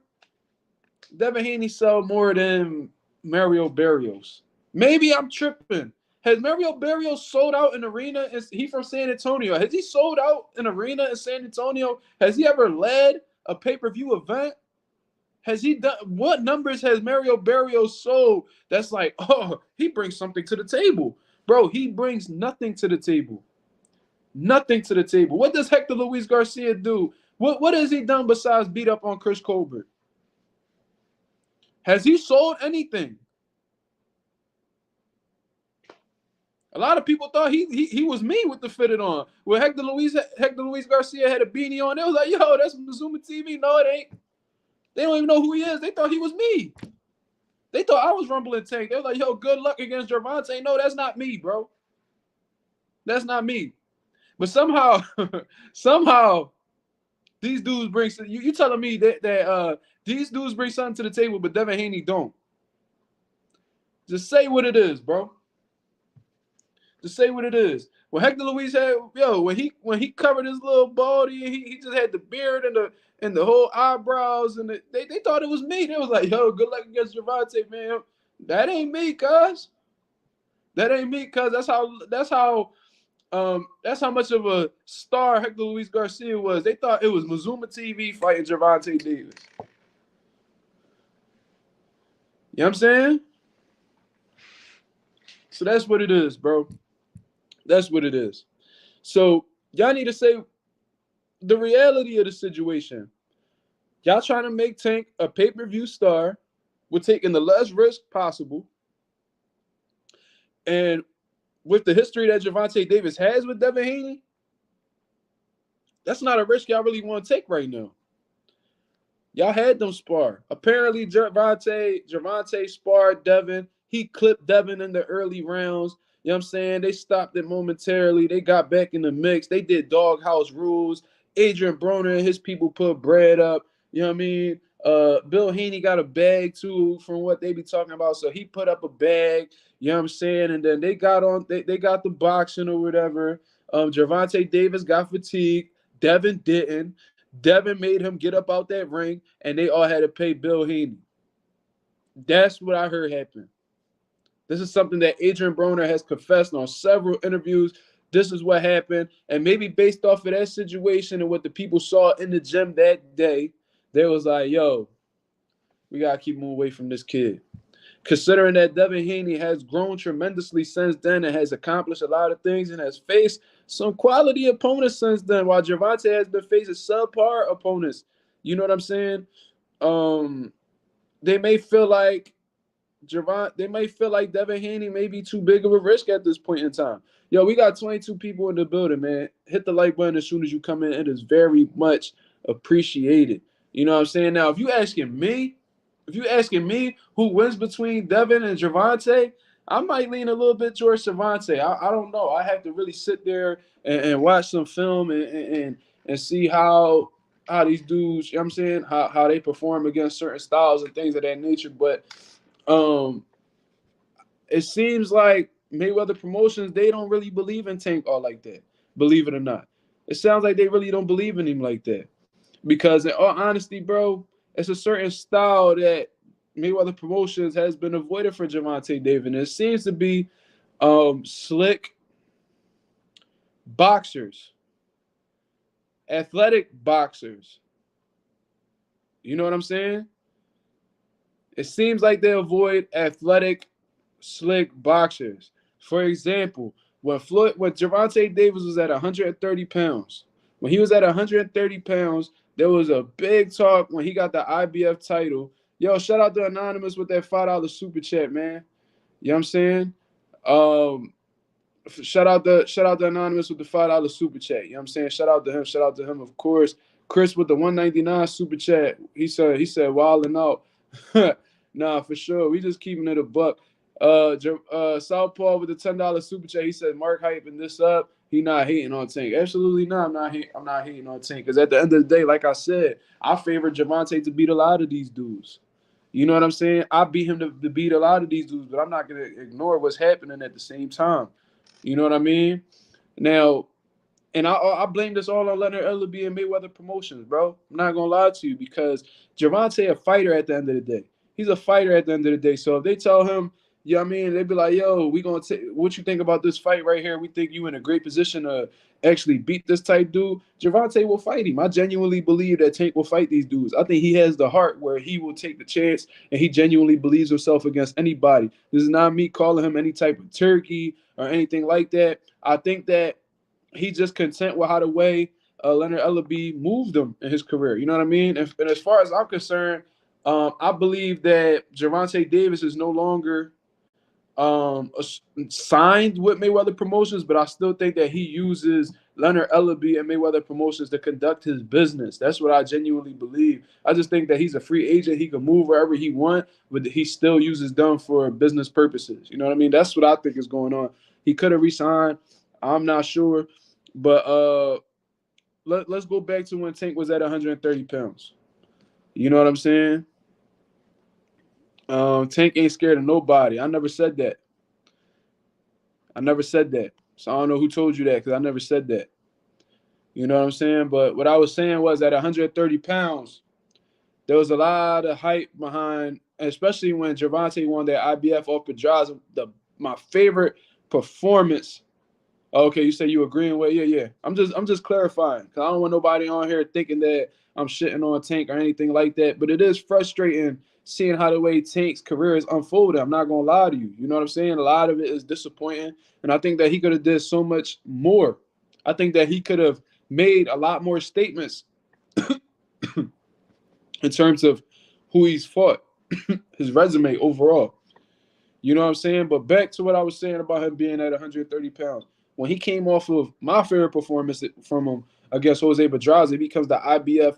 Devin Haney sold more than Mario Barrios. Maybe I'm tripping. Has Mario Barrios sold out an arena? He from San Antonio. Has he sold out an arena in San Antonio? Has he ever led a pay-per-view event? Has he done what numbers has Mario Barrios sold? That's like, oh, he brings something to the table. Bro, he brings nothing to the table. Nothing to the table. What does Hector Luis Garcia do? What has he done besides beat up on Chris Colbert? Has he sold anything? A lot of people thought he was me with the fitted on. When Hector Luis Garcia had a beanie on, they was like, yo, that's Mazuma TV. No, it ain't. They don't even know who he is. They thought he was me. They thought I was Rumbling Tank. They were like, yo, good luck against Gervonta. No, that's not me, bro. That's not me. But somehow, these dudes bring you telling me that these dudes bring something to the table, but Devin Haney don't. Just say what it is, bro. Just say what it is. When Hector Luis had, when he covered his little baldy, and he just had the beard and the whole eyebrows, and they thought it was me. They was like, yo, good luck against Gervonta, man. That ain't me, cuz. That ain't me, cuz. That's how much of a star Hector Luis Garcia was. They thought it was Mazuma TV fighting Gervonta Davis. You know what I'm saying? So that's what it is, bro. That's what it is. So y'all need to say the reality of the situation. Y'all trying to make Tank a pay-per-view star. We're taking the less risk possible. And with the history that Gervonta Davis has with Devin Haney, that's not a risk y'all really want to take right now. Y'all had them spar. Apparently, Gervonta sparred Devin. He clipped Devin in the early rounds. You know what I'm saying? They stopped it momentarily. They got back in the mix. They did doghouse rules. Adrian Broner and his people put bread up. You know what I mean? Bill Haney got a bag, too, from what they be talking about. So he put up a bag. You know what I'm saying? And then they got the boxing or whatever. Gervonta Davis got fatigued. Devin didn't. Devin made him get up out that ring, and they all had to pay Bill Haney. That's what I heard happen. This is something that Adrian Broner has confessed on several interviews. This is what happened. And maybe based off of that situation and what the people saw in the gym that day, they was like, yo, we got to keep moving away from this kid. Considering that Devin Haney has grown tremendously since then and has accomplished a lot of things and has faced some quality opponents since then, while Gervonta has been facing subpar opponents. You know what I'm saying? They may feel like Devin Haney may be too big of a risk at this point in time. Yo, we got 22 people in the building, man. Hit the like button as soon as you come in. It is very much appreciated. You know what I'm saying? Now, if you asking me who wins between Devin and Gervonta, I might lean a little bit towards Gervonta. I don't know. I have to really sit there and watch some film and see how these dudes, you know what I'm saying, how they perform against certain styles and things of that nature. But it seems like Mayweather Promotions, they don't really believe in Tank all like that, believe it or not. It sounds like they really don't believe in him like that. Because in all honesty, bro, it's a certain style that Mayweather Promotions has been avoided for Gervonta Davis. And it seems to be slick boxers, athletic boxers. You know what I'm saying? It seems like they avoid athletic, slick boxers. For example, when Gervonta Davis was at 130 pounds, when he was at 130 pounds, there was a big talk when he got the IBF title. Yo, shout out to Anonymous with that $5 super chat, man. You know what I'm saying? Shout out to Anonymous with the $5 super chat. You know what I'm saying? Shout out to him, of course. Chris with the $1.99 super chat. He said wilding out. Nah, for sure. We just keeping it a buck. Southpaw with the $10 super chat. He said Mark hyping this up. He not hating on Tank. Absolutely not. I'm not hating on Tank. Because at the end of the day, like I said, I favor Gervonta to beat a lot of these dudes. You know what I'm saying? I beat him to beat a lot of these dudes, but I'm not going to ignore what's happening at the same time. You know what I mean? Now, And I blame this all on Leonard Ellerbe and Mayweather Promotions, bro. I'm not gonna lie to you because Gervonta a fighter at the end of the day. He's a fighter at the end of the day. So if they tell him, you know what I mean, they'd be like, yo, we gonna take what you think about this fight right here. We think you in a great position to actually beat this type dude. Gervonta will fight him. I genuinely believe that Tank will fight these dudes. I think he has the heart where he will take the chance and he genuinely believes himself against anybody. This is not me calling him any type of turkey or anything like that. I think that he's just content with how the way Leonard Ellerbe moved him in his career. You know what I mean? And as far as I'm concerned, I believe that Gervonta Davis is no longer signed with Mayweather Promotions, but I still think that he uses Leonard Ellerbe and Mayweather Promotions to conduct his business. That's what I genuinely believe. I just think that he's a free agent. He can move wherever he wants, but he still uses them for business purposes. You know what I mean? That's what I think is going on. He could have resigned. I'm not sure. But let's go back to when Tank was at 130 pounds. You know what I'm saying? Tank ain't scared of nobody. I never said that. I never said that. So I don't know who told you that because I never said that. You know what I'm saying? But what I was saying was at 130 pounds, there was a lot of hype behind, especially when Gervonta won that IBF off Pedraza. My favorite performance. Okay, you say you agreeing with? Yeah. I'm just clarifying because I don't want nobody on here thinking that I'm shitting on Tank or anything like that. But it is frustrating seeing how the way Tank's career is unfolding. I'm not gonna lie to you. You know what I'm saying? A lot of it is disappointing, and I think that he could have did so much more. I think that he could have made a lot more statements in terms of who he's fought, his resume overall. You know what I'm saying? But back to what I was saying about him being at 130 pounds. When he came off of my favorite performance from him against Jose Pedraza, he becomes the IBF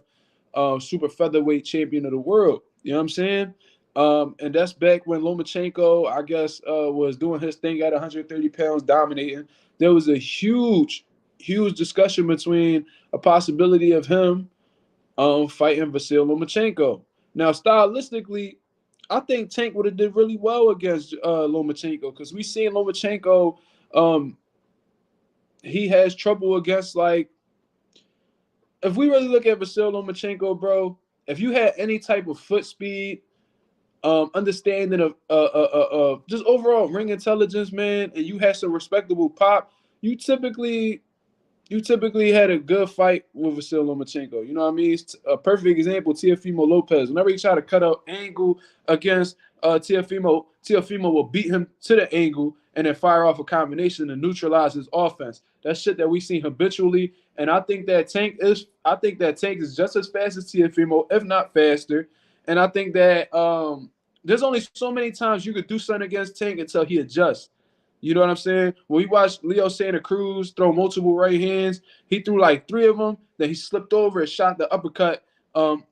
super featherweight champion of the world. You know what I'm saying? And that's back when Lomachenko, I guess, was doing his thing at 130 pounds, dominating. There was a huge discussion between a possibility of him fighting Vasyl Lomachenko. Now, stylistically, I think Tank would have did really well against Lomachenko because we seen Lomachenko. He has trouble against, like, if we really look at Vasyl Lomachenko, bro, if you had any type of foot speed, understanding of just overall ring intelligence, man, and you had some respectable pop, you typically had a good fight with Vasyl Lomachenko. You know what I mean? It's a perfect example, Teofimo Lopez. Whenever he tried to cut out angle against Teofimo will beat him to the angle and then fire off a combination to neutralize his offense. That's shit that we see habitually. And I think that Tank is just as fast as Teofimo, if not faster. And I think that there's only so many times you could do something against Tank until he adjusts. You know what I'm saying? When we watched Leo Santa Cruz throw multiple right hands, he threw like 3 of them. Then he slipped over and shot the uppercut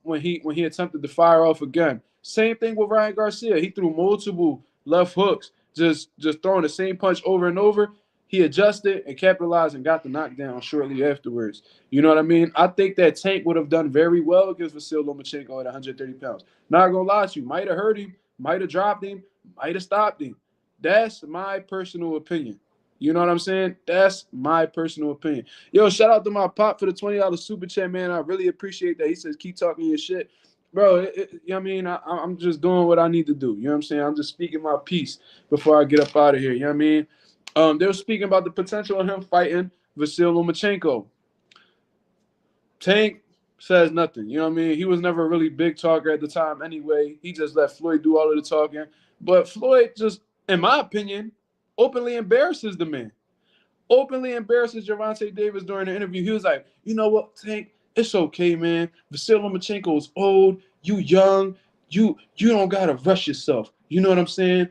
when he attempted to fire off again. Same thing with Ryan Garcia. He threw multiple left hooks, just throwing the same punch over and over. He adjusted and capitalized and got the knockdown shortly afterwards. You know what I mean? I think that Tank would have done very well against Vasyl Lomachenko at 130 pounds. Not gonna lie to you, might have hurt him, might have dropped him, might have stopped him. That's my personal opinion. You know what I'm saying? That's my personal opinion. Yo, shout out to my pop for the $20 super chat, man. I really appreciate that. He says, keep talking your shit. Bro, you know what I mean? I'm just doing what I need to do. You know what I'm saying? I'm just speaking my piece before I get up out of here. You know what I mean? They were speaking about the potential of him fighting Vasyl Lomachenko. Tank says nothing. You know what I mean? He was never a really big talker at the time anyway. He just let Floyd do all of the talking. But Floyd just, in my opinion, openly embarrasses the man. Openly embarrasses Gervonta Davis during the interview. He was like, you know what, Tank? It's okay, man. Vasyl Lomachenko is old. You young. You don't gotta rush yourself. You know what I'm saying?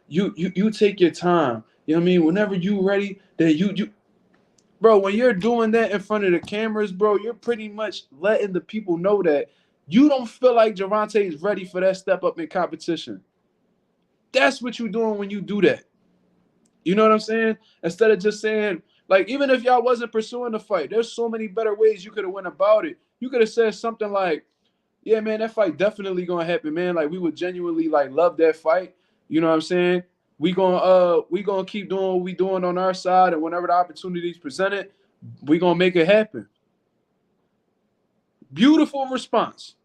You take your time. You know what I mean? Whenever you ready, that you bro, when you're doing that in front of the cameras, bro, you're pretty much letting the people know that you don't feel like Gervonta is ready for that step up in competition. That's what you're doing when you do that. You know what I'm saying? Instead of just saying, like, even if y'all wasn't pursuing the fight, there's so many better ways you could have went about it. You could have said something like, yeah, man, that fight definitely gonna happen, man. Like, we would genuinely like love that fight. You know what I'm saying? We gonna keep doing what we doing on our side, and whenever the opportunities presented, We're going to make it happen. Beautiful response.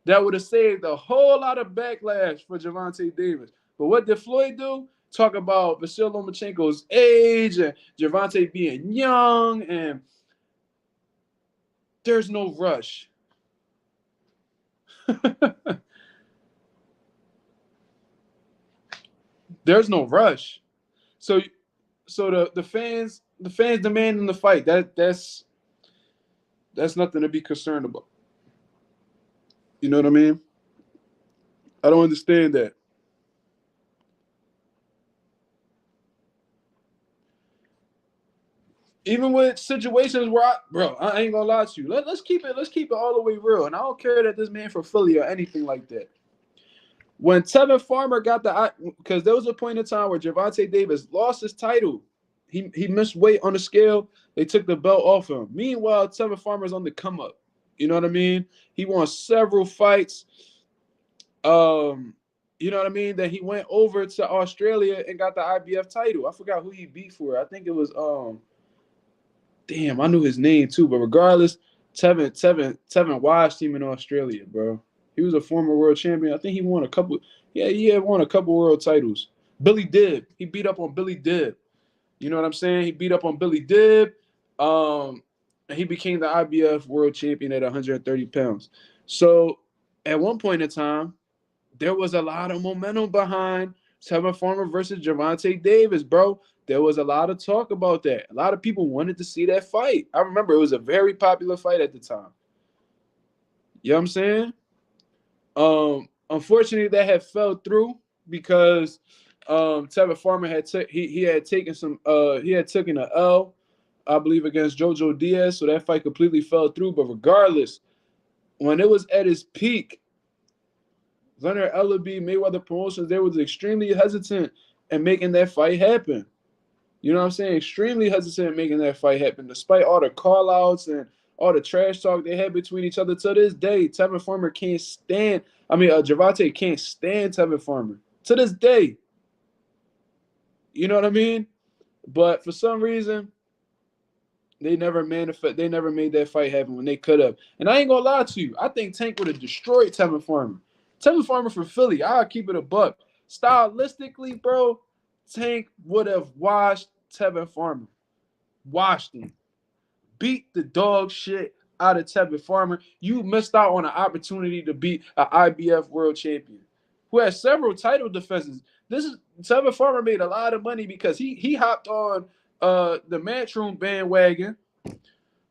That would have saved a whole lot of backlash for Gervonta Davis. But what did Floyd do? Talk about Vasyl Lomachenko's age and Gervonta being young, and there's no rush. There's no rush. So the fans demanding the fight. That's nothing to be concerned about. You know what I mean? I don't understand that. Even with situations where I ain't gonna lie to you. Let's keep it all the way real. And I don't care that this man from Philly or anything like that. When Tevin Farmer got because there was a point in time where Gervonta Davis lost his title. He missed weight on the scale. They took the belt off him. Meanwhile, Tevin Farmer's on the come up. You know what I mean? He won several fights. You know what I mean? Then he went over to Australia and got the IBF title. I forgot who he beat for. I think it was damn, I knew his name too. But regardless, Tevin washed him in Australia, bro. He was a former world champion. I think he won a couple. Yeah, he had won a couple world titles. Billy Dibb. He beat up on Billy Dibb. You know what I'm saying? He beat up on Billy Dibb. And he became the IBF world champion at 130 pounds. So at one point in time, there was a lot of momentum behind Tevin Farmer versus Gervonta Davis, bro. There was a lot of talk about that. A lot of people wanted to see that fight. I remember it was a very popular fight at the time. You know what I'm saying? Unfortunately, that had fell through because Tevin Farmer had he had taken an L, I believe, against Jojo Diaz, so that fight completely fell through. But regardless, when it was at its peak, Leonard Ellaby, Mayweather Promotions, they was extremely hesitant in making that fight happen. You know what I'm saying? Extremely hesitant in making that fight happen, despite all the call-outs and all the trash talk they had between each other. To this day, Tevin Farmer can't stand. Gervonta can't stand Tevin Farmer. To this day. You know what I mean? But for some reason, they never made that fight happen when they could have. And I ain't gonna lie to you. I think Tank would have destroyed Tevin Farmer. Tevin Farmer from Philly, I'll keep it a buck. Stylistically, bro, Tank would have washed Tevin Farmer. Washed him. Beat the dog shit out of Tevin Farmer. You missed out on an opportunity to beat an IBF world champion who has several title defenses. Tevin Farmer made a lot of money because he hopped on the Matchroom bandwagon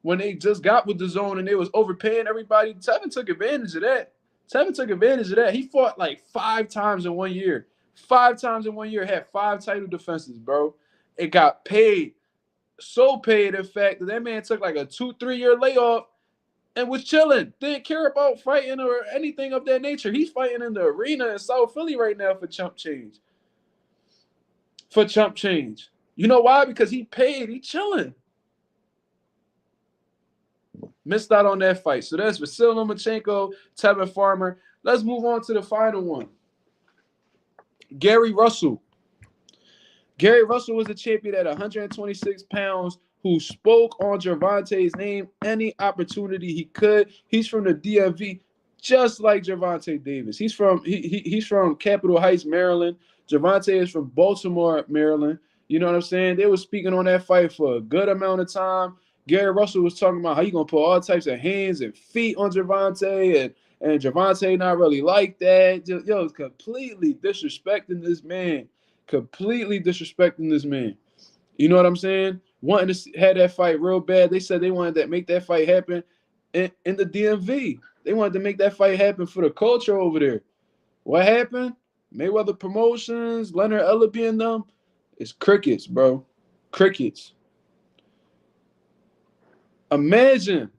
when they just got with the zone and they was overpaying everybody. Tevin took advantage of that. He fought like 5 times in 1 year. 5 times in 1 year, had 5 title defenses, bro. It got paid. So paid, in fact, that man took like a 2-3 year layoff and was chilling. Didn't care about fighting or anything of that nature. He's fighting in the arena in South Philly right now for chump change. You know why? Because he paid. He chilling. Missed out on that fight. So that's Vasyl Lomachenko, Tevin Farmer. Let's move on to the final one. Gary Russell. Gary Russell was a champion at 126 pounds who spoke on Gervonta's name any opportunity he could. He's from the DMV, just like Gervonta Davis. He's from Capitol Heights, Maryland. Gervonta is from Baltimore, Maryland. You know what I'm saying? They were speaking on that fight for a good amount of time. Gary Russell was talking about how you gonna put all types of hands and feet on Gervonta, and Gervonta not really like that. It's completely disrespecting this man. You know what I'm saying? Wanting to have that fight real bad. They said they wanted to make that fight happen in the DMV. They wanted to make that fight happen for the culture over there. What happened? Mayweather Promotions, Leonard Ellaby and them. It's crickets, bro. Crickets. Imagine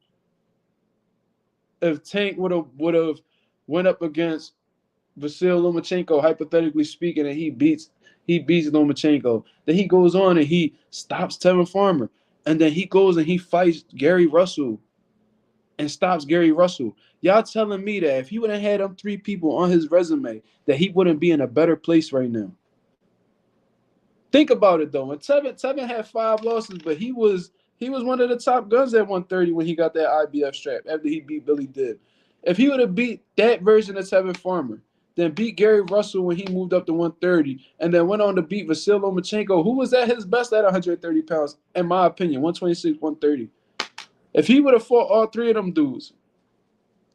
if Tank would have went up against Vasyl Lomachenko, hypothetically speaking, and he beats Lomachenko. Then he goes on and he stops Tevin Farmer. And then he goes and he fights Gary Russell and stops Gary Russell. Y'all telling me that if he would have had them 3 people on his resume, that he wouldn't be in a better place right now? Think about it, though. When Tevin had 5 losses, but he was He was one of the top guns at 130 when he got that IBF strap after he beat Billy Dib. If he would have beat that version of Tevin Farmer, then beat Gary Russell when he moved up to 130, and then went on to beat Vasyl Lomachenko, who was at his best at 130 pounds, in my opinion, 126, 130. If he would have fought all three of them dudes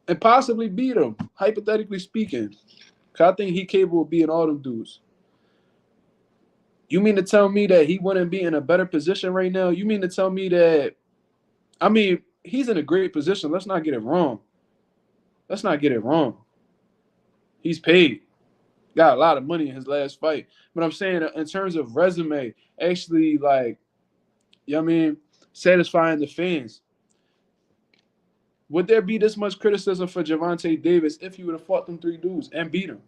and possibly beat them, hypothetically speaking, because I think he capable of beating all them dudes. You mean to tell me that he wouldn't be in a better position right now? You mean to tell me that, I mean, he's in a great position. Let's not get it wrong. Let's not get it wrong. He's paid. Got a lot of money in his last fight. But I'm saying in terms of resume, actually, like, you know what I mean, satisfying the fans. Would there be this much criticism for Gervonta Davis if he would have fought them three dudes and beat them?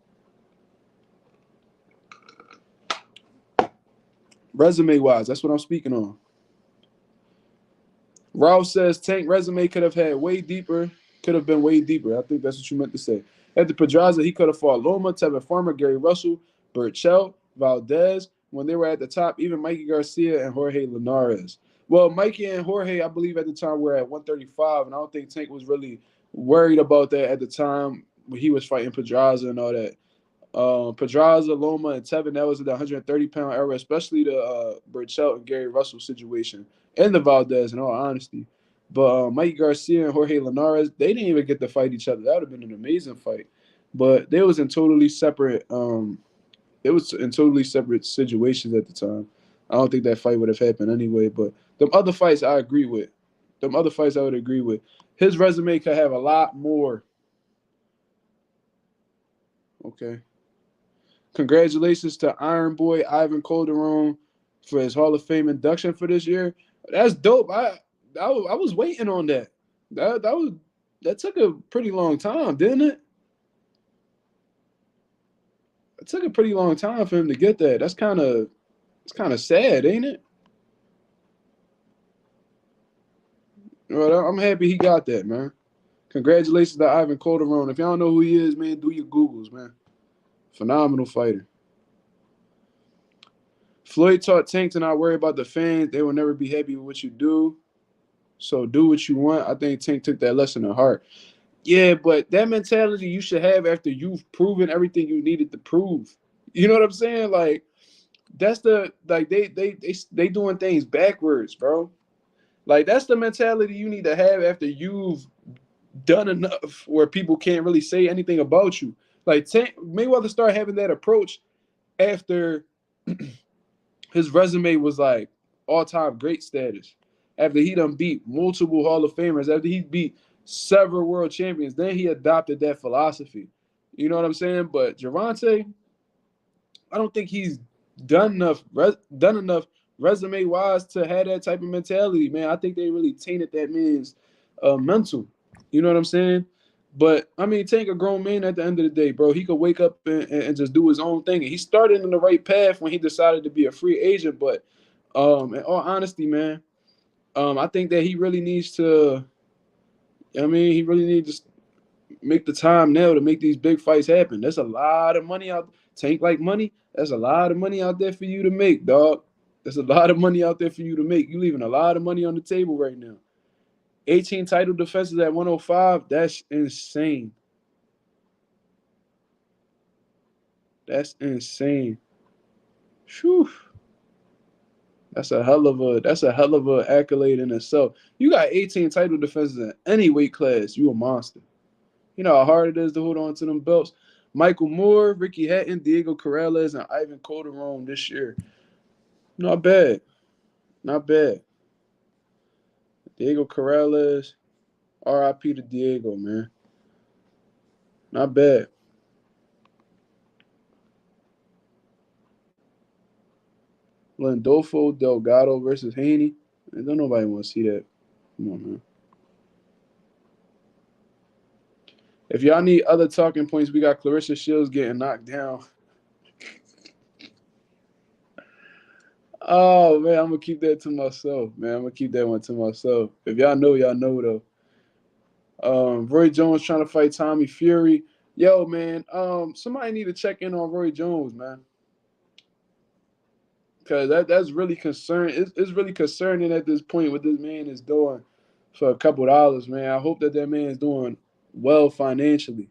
Resume-wise, that's what I'm speaking on. Ralph says Tank resume could have been way deeper. I think that's what you meant to say. At the Pedraza, he could have fought Loma, Tevin Farmer, Gary Russell, Burchell, Valdez. When they were at the top, even Mikey Garcia and Jorge Linares. Well, Mikey and Jorge, I believe at the time were at 135, and I don't think Tank was really worried about that at the time when he was fighting Pedraza and all that. Pedraza, Loma, and Tevin, that was in the 130-pound era, especially the Burchell and Gary Russell situation, and the Valdez, in all honesty. But Mikey Garcia and Jorge Linares, they didn't even get to fight each other. That would have been an amazing fight. But they was in totally separate situations at the time. I don't think that fight would have happened anyway. But them other fights I agree with. Them other fights I would agree with. His resume could have a lot more. Okay. Congratulations to Iron Boy Ivan Calderon for his Hall of Fame induction for this year. That's dope. I was waiting on that. That took a pretty long time, didn't it? It took a pretty long time for him to get that. It's kind of sad, ain't it? Well, I'm happy he got that, man. Congratulations to Ivan Calderon. If y'all don't know who he is, man, do your Googles, man. Phenomenal fighter. Floyd taught Tank to not worry about the fans. They will never be happy with what you do. So do what you want. I think Tank took that lesson to heart. Yeah, but that mentality you should have after you've proven everything you needed to prove. You know what I'm saying? Like, that's they doing things backwards, bro. Like, that's the mentality you need to have after you've done enough where people can't really say anything about you. Like, Mayweather started having that approach after his resume was like all-time great status. After he done beat multiple Hall of Famers, after he beat several world champions, then he adopted that philosophy. You know what I'm saying? But Gervonta, I don't think he's done enough resume-wise to have that type of mentality, man. I think they really tainted that man's mental. You know what I'm saying? But, I mean, Tank a grown man at the end of the day, bro. He could wake up and just do his own thing. And he started in the right path when he decided to be a free agent. But in all honesty, man, I think that he really needs to – he really needs to make the time now to make these big fights happen. There's a lot of money out – Tank like money. There's a lot of money out there for you to make, dog. There's a lot of money out there for you to make. You're leaving a lot of money on the table right now. 18 title defenses at 105, that's insane. That's insane. Whew. That's a hell of a accolade in itself. You got 18 title defenses in any weight class, you a monster. You know how hard it is to hold on to them belts. Michael Moore, Ricky Hatton, Diego Corrales, and Ivan Calderon this year. Not bad. Not bad. Diego Corrales, RIP to Diego, man. Not bad. Landolfo Delgado versus Haney. Don't nobody want to see that. Come on, man. If y'all need other talking points, we got Clarissa Shields getting knocked down. Oh, man, I'm going to keep that to myself, man. I'm going to keep that one to myself. If y'all know, though. Roy Jones trying to fight Tommy Fury. Yo, man, somebody need to check in on Roy Jones, man. Because that's really concerning. It's really concerning at this point what this man is doing for a couple dollars, man. I hope that man is doing well financially.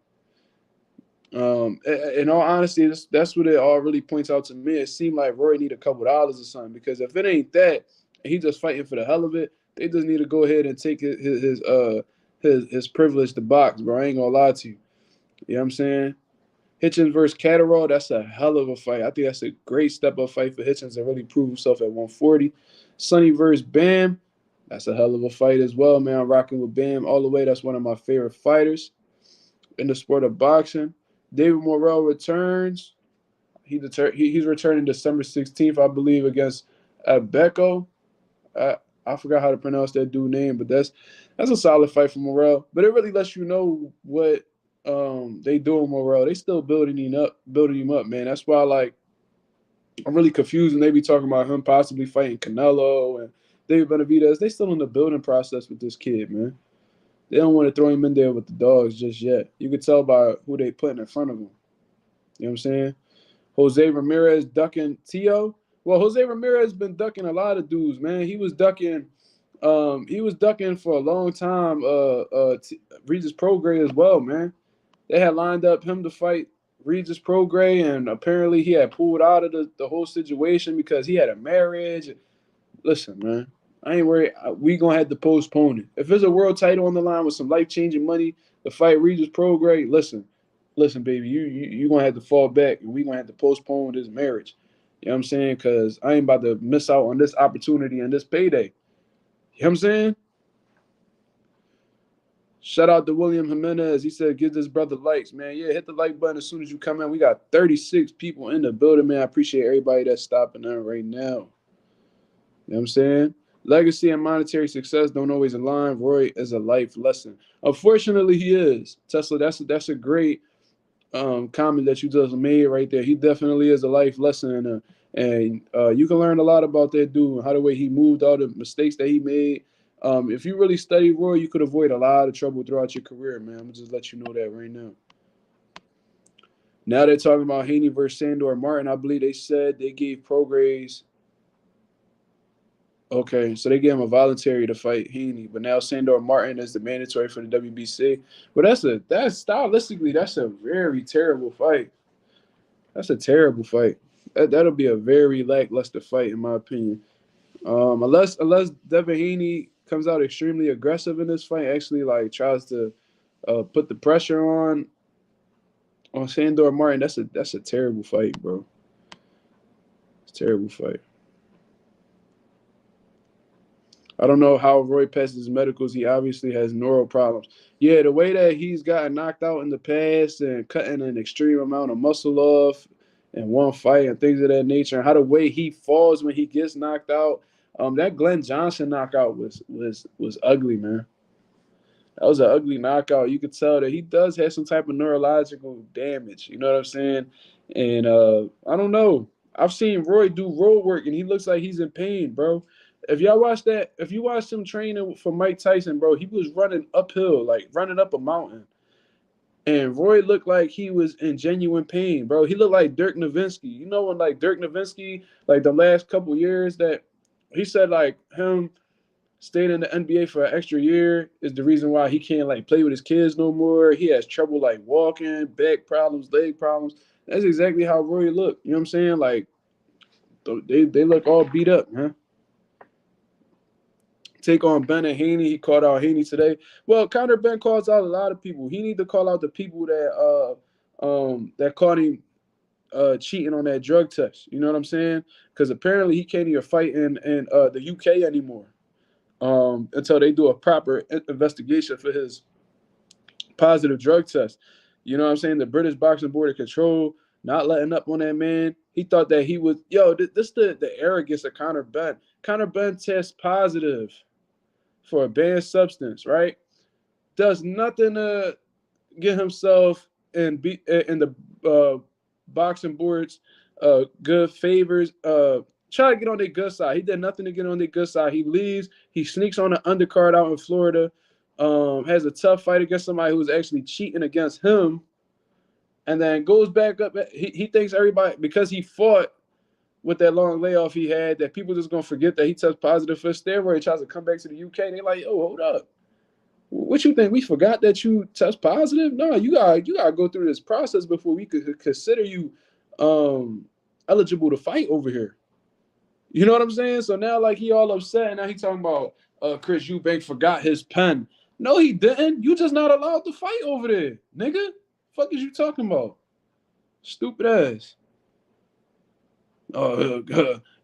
In all honesty, that's what it all really points out to me. It seemed like Roy need a couple dollars or something, because if it ain't that, and he just fighting for the hell of it, they just need to go ahead and take his privilege to box, bro. I ain't gonna lie to you. You know what I'm saying? Hitchens versus Catterall, that's a hell of a fight. I think that's a great step-up fight for Hitchens to really prove himself at 140. Sonny versus Bam, that's a hell of a fight as well, man. I'm rocking with Bam all the way. That's one of my favorite fighters in the sport of boxing. David Morrell returns. He's returning December 16th, I believe, against Beko. I forgot how to pronounce that dude's name, but that's a solid fight for Morrell. But it really lets you know what they doing Morrell. They still building him up, man. That's why, like, I'm really confused when they be talking about him possibly fighting Canelo and David Benavidez. They still in the building process with this kid, man. They don't want to throw him in there with the dogs just yet. You can tell by who they putting in front of him. You know what I'm saying? Jose Ramirez ducking Tio. Well, Jose Ramirez been ducking a lot of dudes, man. He was ducking for a long time Regis Prograis as well, man. They had lined up him to fight Regis Prograis, and apparently he had pulled out of the whole situation because he had a marriage. Listen, man, I ain't worried. We gonna have to postpone it. If there's a world title on the line with some life-changing money to fight Regis Prograis, listen, baby, you gonna have to fall back, and we gonna have to postpone this marriage. You know what I'm saying? Because I ain't about to miss out on this opportunity and this payday. You know what I'm saying? Shout out to William Jimenez. He said, give this brother likes, man. Yeah, hit the like button as soon as you come in. We got 36 people in the building, man. I appreciate everybody that's stopping in right now. You know what I'm saying? Legacy and monetary success don't always align. Roy is a life lesson. Unfortunately, he is. Tesla, that's a great comment that you just made right there. He definitely is a life lesson. And you can learn a lot about that dude and how the way he moved, all the mistakes that he made. If you really study Roy, you could avoid a lot of trouble throughout your career, man. I'm going to just let you know that right now. Now they're talking about Haney versus Sandor Martin. I believe they said they gave Prograis. Okay, so they gave him a voluntary to fight Haney, but now Sandor Martin is the mandatory for the WBC. But that's stylistically, that's a very terrible fight. That's a terrible fight. That'll be a very lackluster fight, in my opinion. Unless Devin Haney comes out extremely aggressive in this fight, actually like tries to put the pressure on Sandor Martin. That's a terrible fight, bro. It's a terrible fight. I don't know how Roy passes his medicals. He obviously has neural problems. Yeah, the way that he's gotten knocked out in the past and cutting an extreme amount of muscle off in one fight and things of that nature, and how the way he falls when he gets knocked out. That Glenn Johnson knockout was ugly, man. That was an ugly knockout. You could tell that he does have some type of neurological damage. You know what I'm saying? And I don't know. I've seen Roy do road work, and he looks like he's in pain, bro. If you watched him training for Mike Tyson, bro, he was running uphill, like running up a mountain. And Roy looked like he was in genuine pain, bro. He looked like Dirk Nowitzki. You know when like Dirk Nowitzki, like the last couple years that he said like him staying in the NBA for an extra year is the reason why he can't like play with his kids no more. He has trouble like walking, back problems, leg problems. That's exactly how Roy looked. You know what I'm saying? Like they look all beat up, man. Take on Ben and Haney. He called out Haney today. Well, Conor Benn calls out a lot of people. He need to call out the people that caught him cheating on that drug test. You know what I'm saying? Because apparently he can't even fight in the UK anymore until they do a proper investigation for his positive drug test. You know what I'm saying? The British Boxing Board of Control not letting up on that man. He thought that he was, this the arrogance of Conor Benn. Conor Benn tests positive for a banned substance, right? Does nothing to get himself in the boxing board's good favors. Try to get on their good side. He did nothing to get on their good side. He leaves. He sneaks on the undercard out in Florida. Has a tough fight against somebody who's actually cheating against him, and then goes back up. He thinks everybody, because he fought with that long layoff he had, that people just gonna forget that he tested positive for steroid, tries to come back to the UK. They like, oh, hold up. What you think? We forgot that you test positive? No, you gotta go through this process before we could consider you eligible to fight over here. You know what I'm saying? So now, like, he all upset, and now he talking about Chris Eubank forgot his pen. No, he didn't. You just not allowed to fight over there, nigga. Fuck is you talking about? Stupid ass.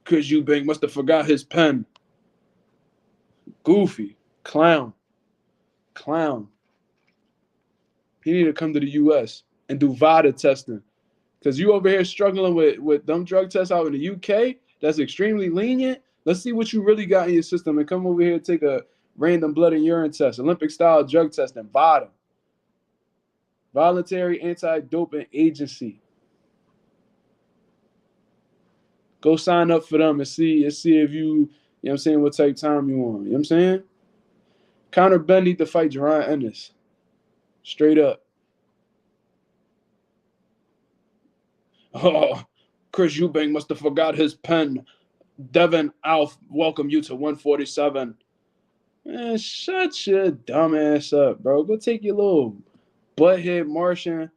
Chris Eubank must have forgot his pen. Goofy. Clown. He need to come to the U.S. and do VADA testing. Because you over here struggling with dumb drug tests out in the UK that's extremely lenient. Let's see what you really got in your system and come over here and take a random blood and urine test, Olympic-style drug testing, VADA. Voluntary Anti-Doping Agency. Go sign up for them and see if you know what I'm saying, what type of time you want. You know what I'm saying? Conor Benn need to fight Gervonta Davis. Straight up. Oh, Chris Eubank must have forgot his pen. Devin, I'll welcome you to 147. Man, shut your dumb ass up, bro. Go take your little butthead Martian,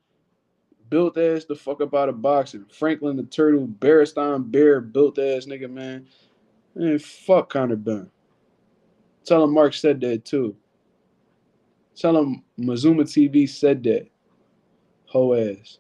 built ass the fuck up out of boxing. Franklin the Turtle, Beristain Bear, built ass nigga, man. Man, fuck Conor Benn. Tell him Mark said that too. Tell him Mazuma TV said that. Ho ass.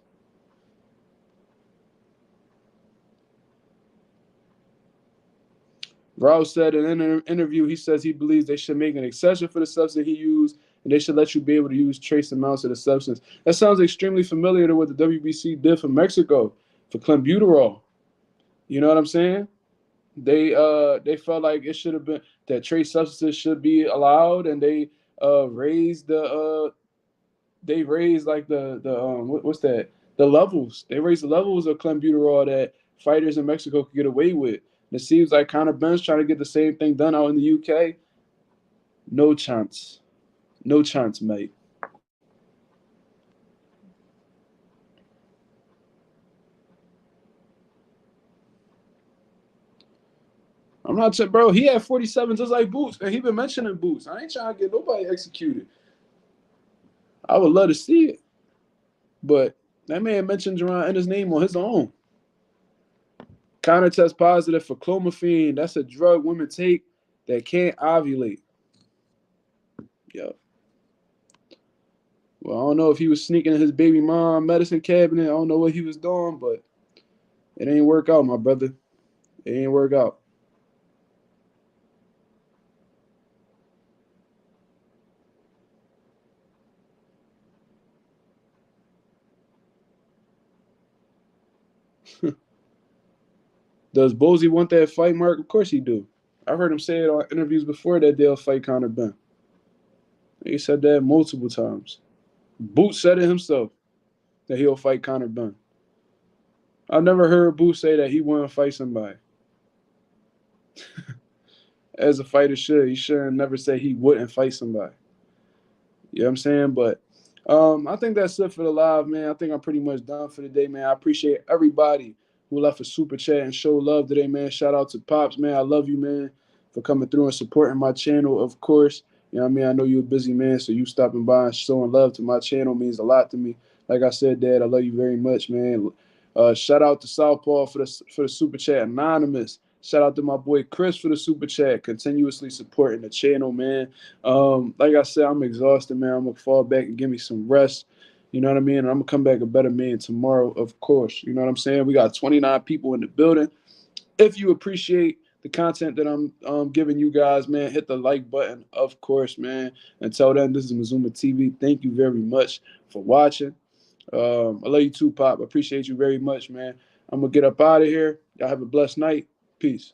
Rouse said in an interview, he says he believes they should make an exception for the substance he used, and they should let you be able to use trace amounts of the substance. That sounds extremely familiar to what the WBC did for Mexico, for clenbuterol. You know what I'm saying? They felt like it should have been that trace substances should be allowed, and they raised like what's that? The levels. They raised the levels of clenbuterol that fighters in Mexico could get away with. And it seems like Conor Benn's trying to get the same thing done out in the UK. No chance. No chance, mate. I'm not saying, bro. He had 47 just like Boots, and he been mentioning Boots. I ain't trying to get nobody executed. I would love to see it, but that man mentioned Gervonta and his name on his own. Conor test positive for clomiphene. That's a drug women take that can't ovulate. Yo. Well, I don't know if he was sneaking in his baby mom medicine cabinet. I don't know what he was doing, but it ain't work out, my brother. It ain't work out. Does Bozy want that fight, Mark? Of course he do. I heard him say it on interviews before that they'll fight Conor Benn. He said that multiple times. Boots said it himself that he'll fight Conor Benn. I've never heard Boots say that he wouldn't fight somebody. As a fighter should. He shouldn't never say he wouldn't fight somebody. You know what I'm saying? But I think that's it for the live, man. I think I'm pretty much done for the day, man. I appreciate everybody who left a super chat and show love today, man. Shout out to Pops, man. I love you, man, for coming through and supporting my channel, of course. You know what I mean? I know you're a busy man, so you stopping by and showing love to my channel means a lot to me. Like I said, Dad, I love you very much, man. Shout out to Southpaw for the super chat. Anonymous. Shout out to my boy Chris for the super chat, continuously supporting the channel, man. Like I said, I'm exhausted, man. I'm going to fall back and give me some rest. You know what I mean? And I'm going to come back a better man tomorrow, of course. You know what I'm saying? We got 29 people in the building. If you appreciate the content that I'm giving you guys, man, hit the like button, of course, man. Until then, this is Mazuma TV. Thank you very much for watching. I love you too, Pop. I appreciate you very much, man. I'm going to get up out of here. Y'all have a blessed night. Peace.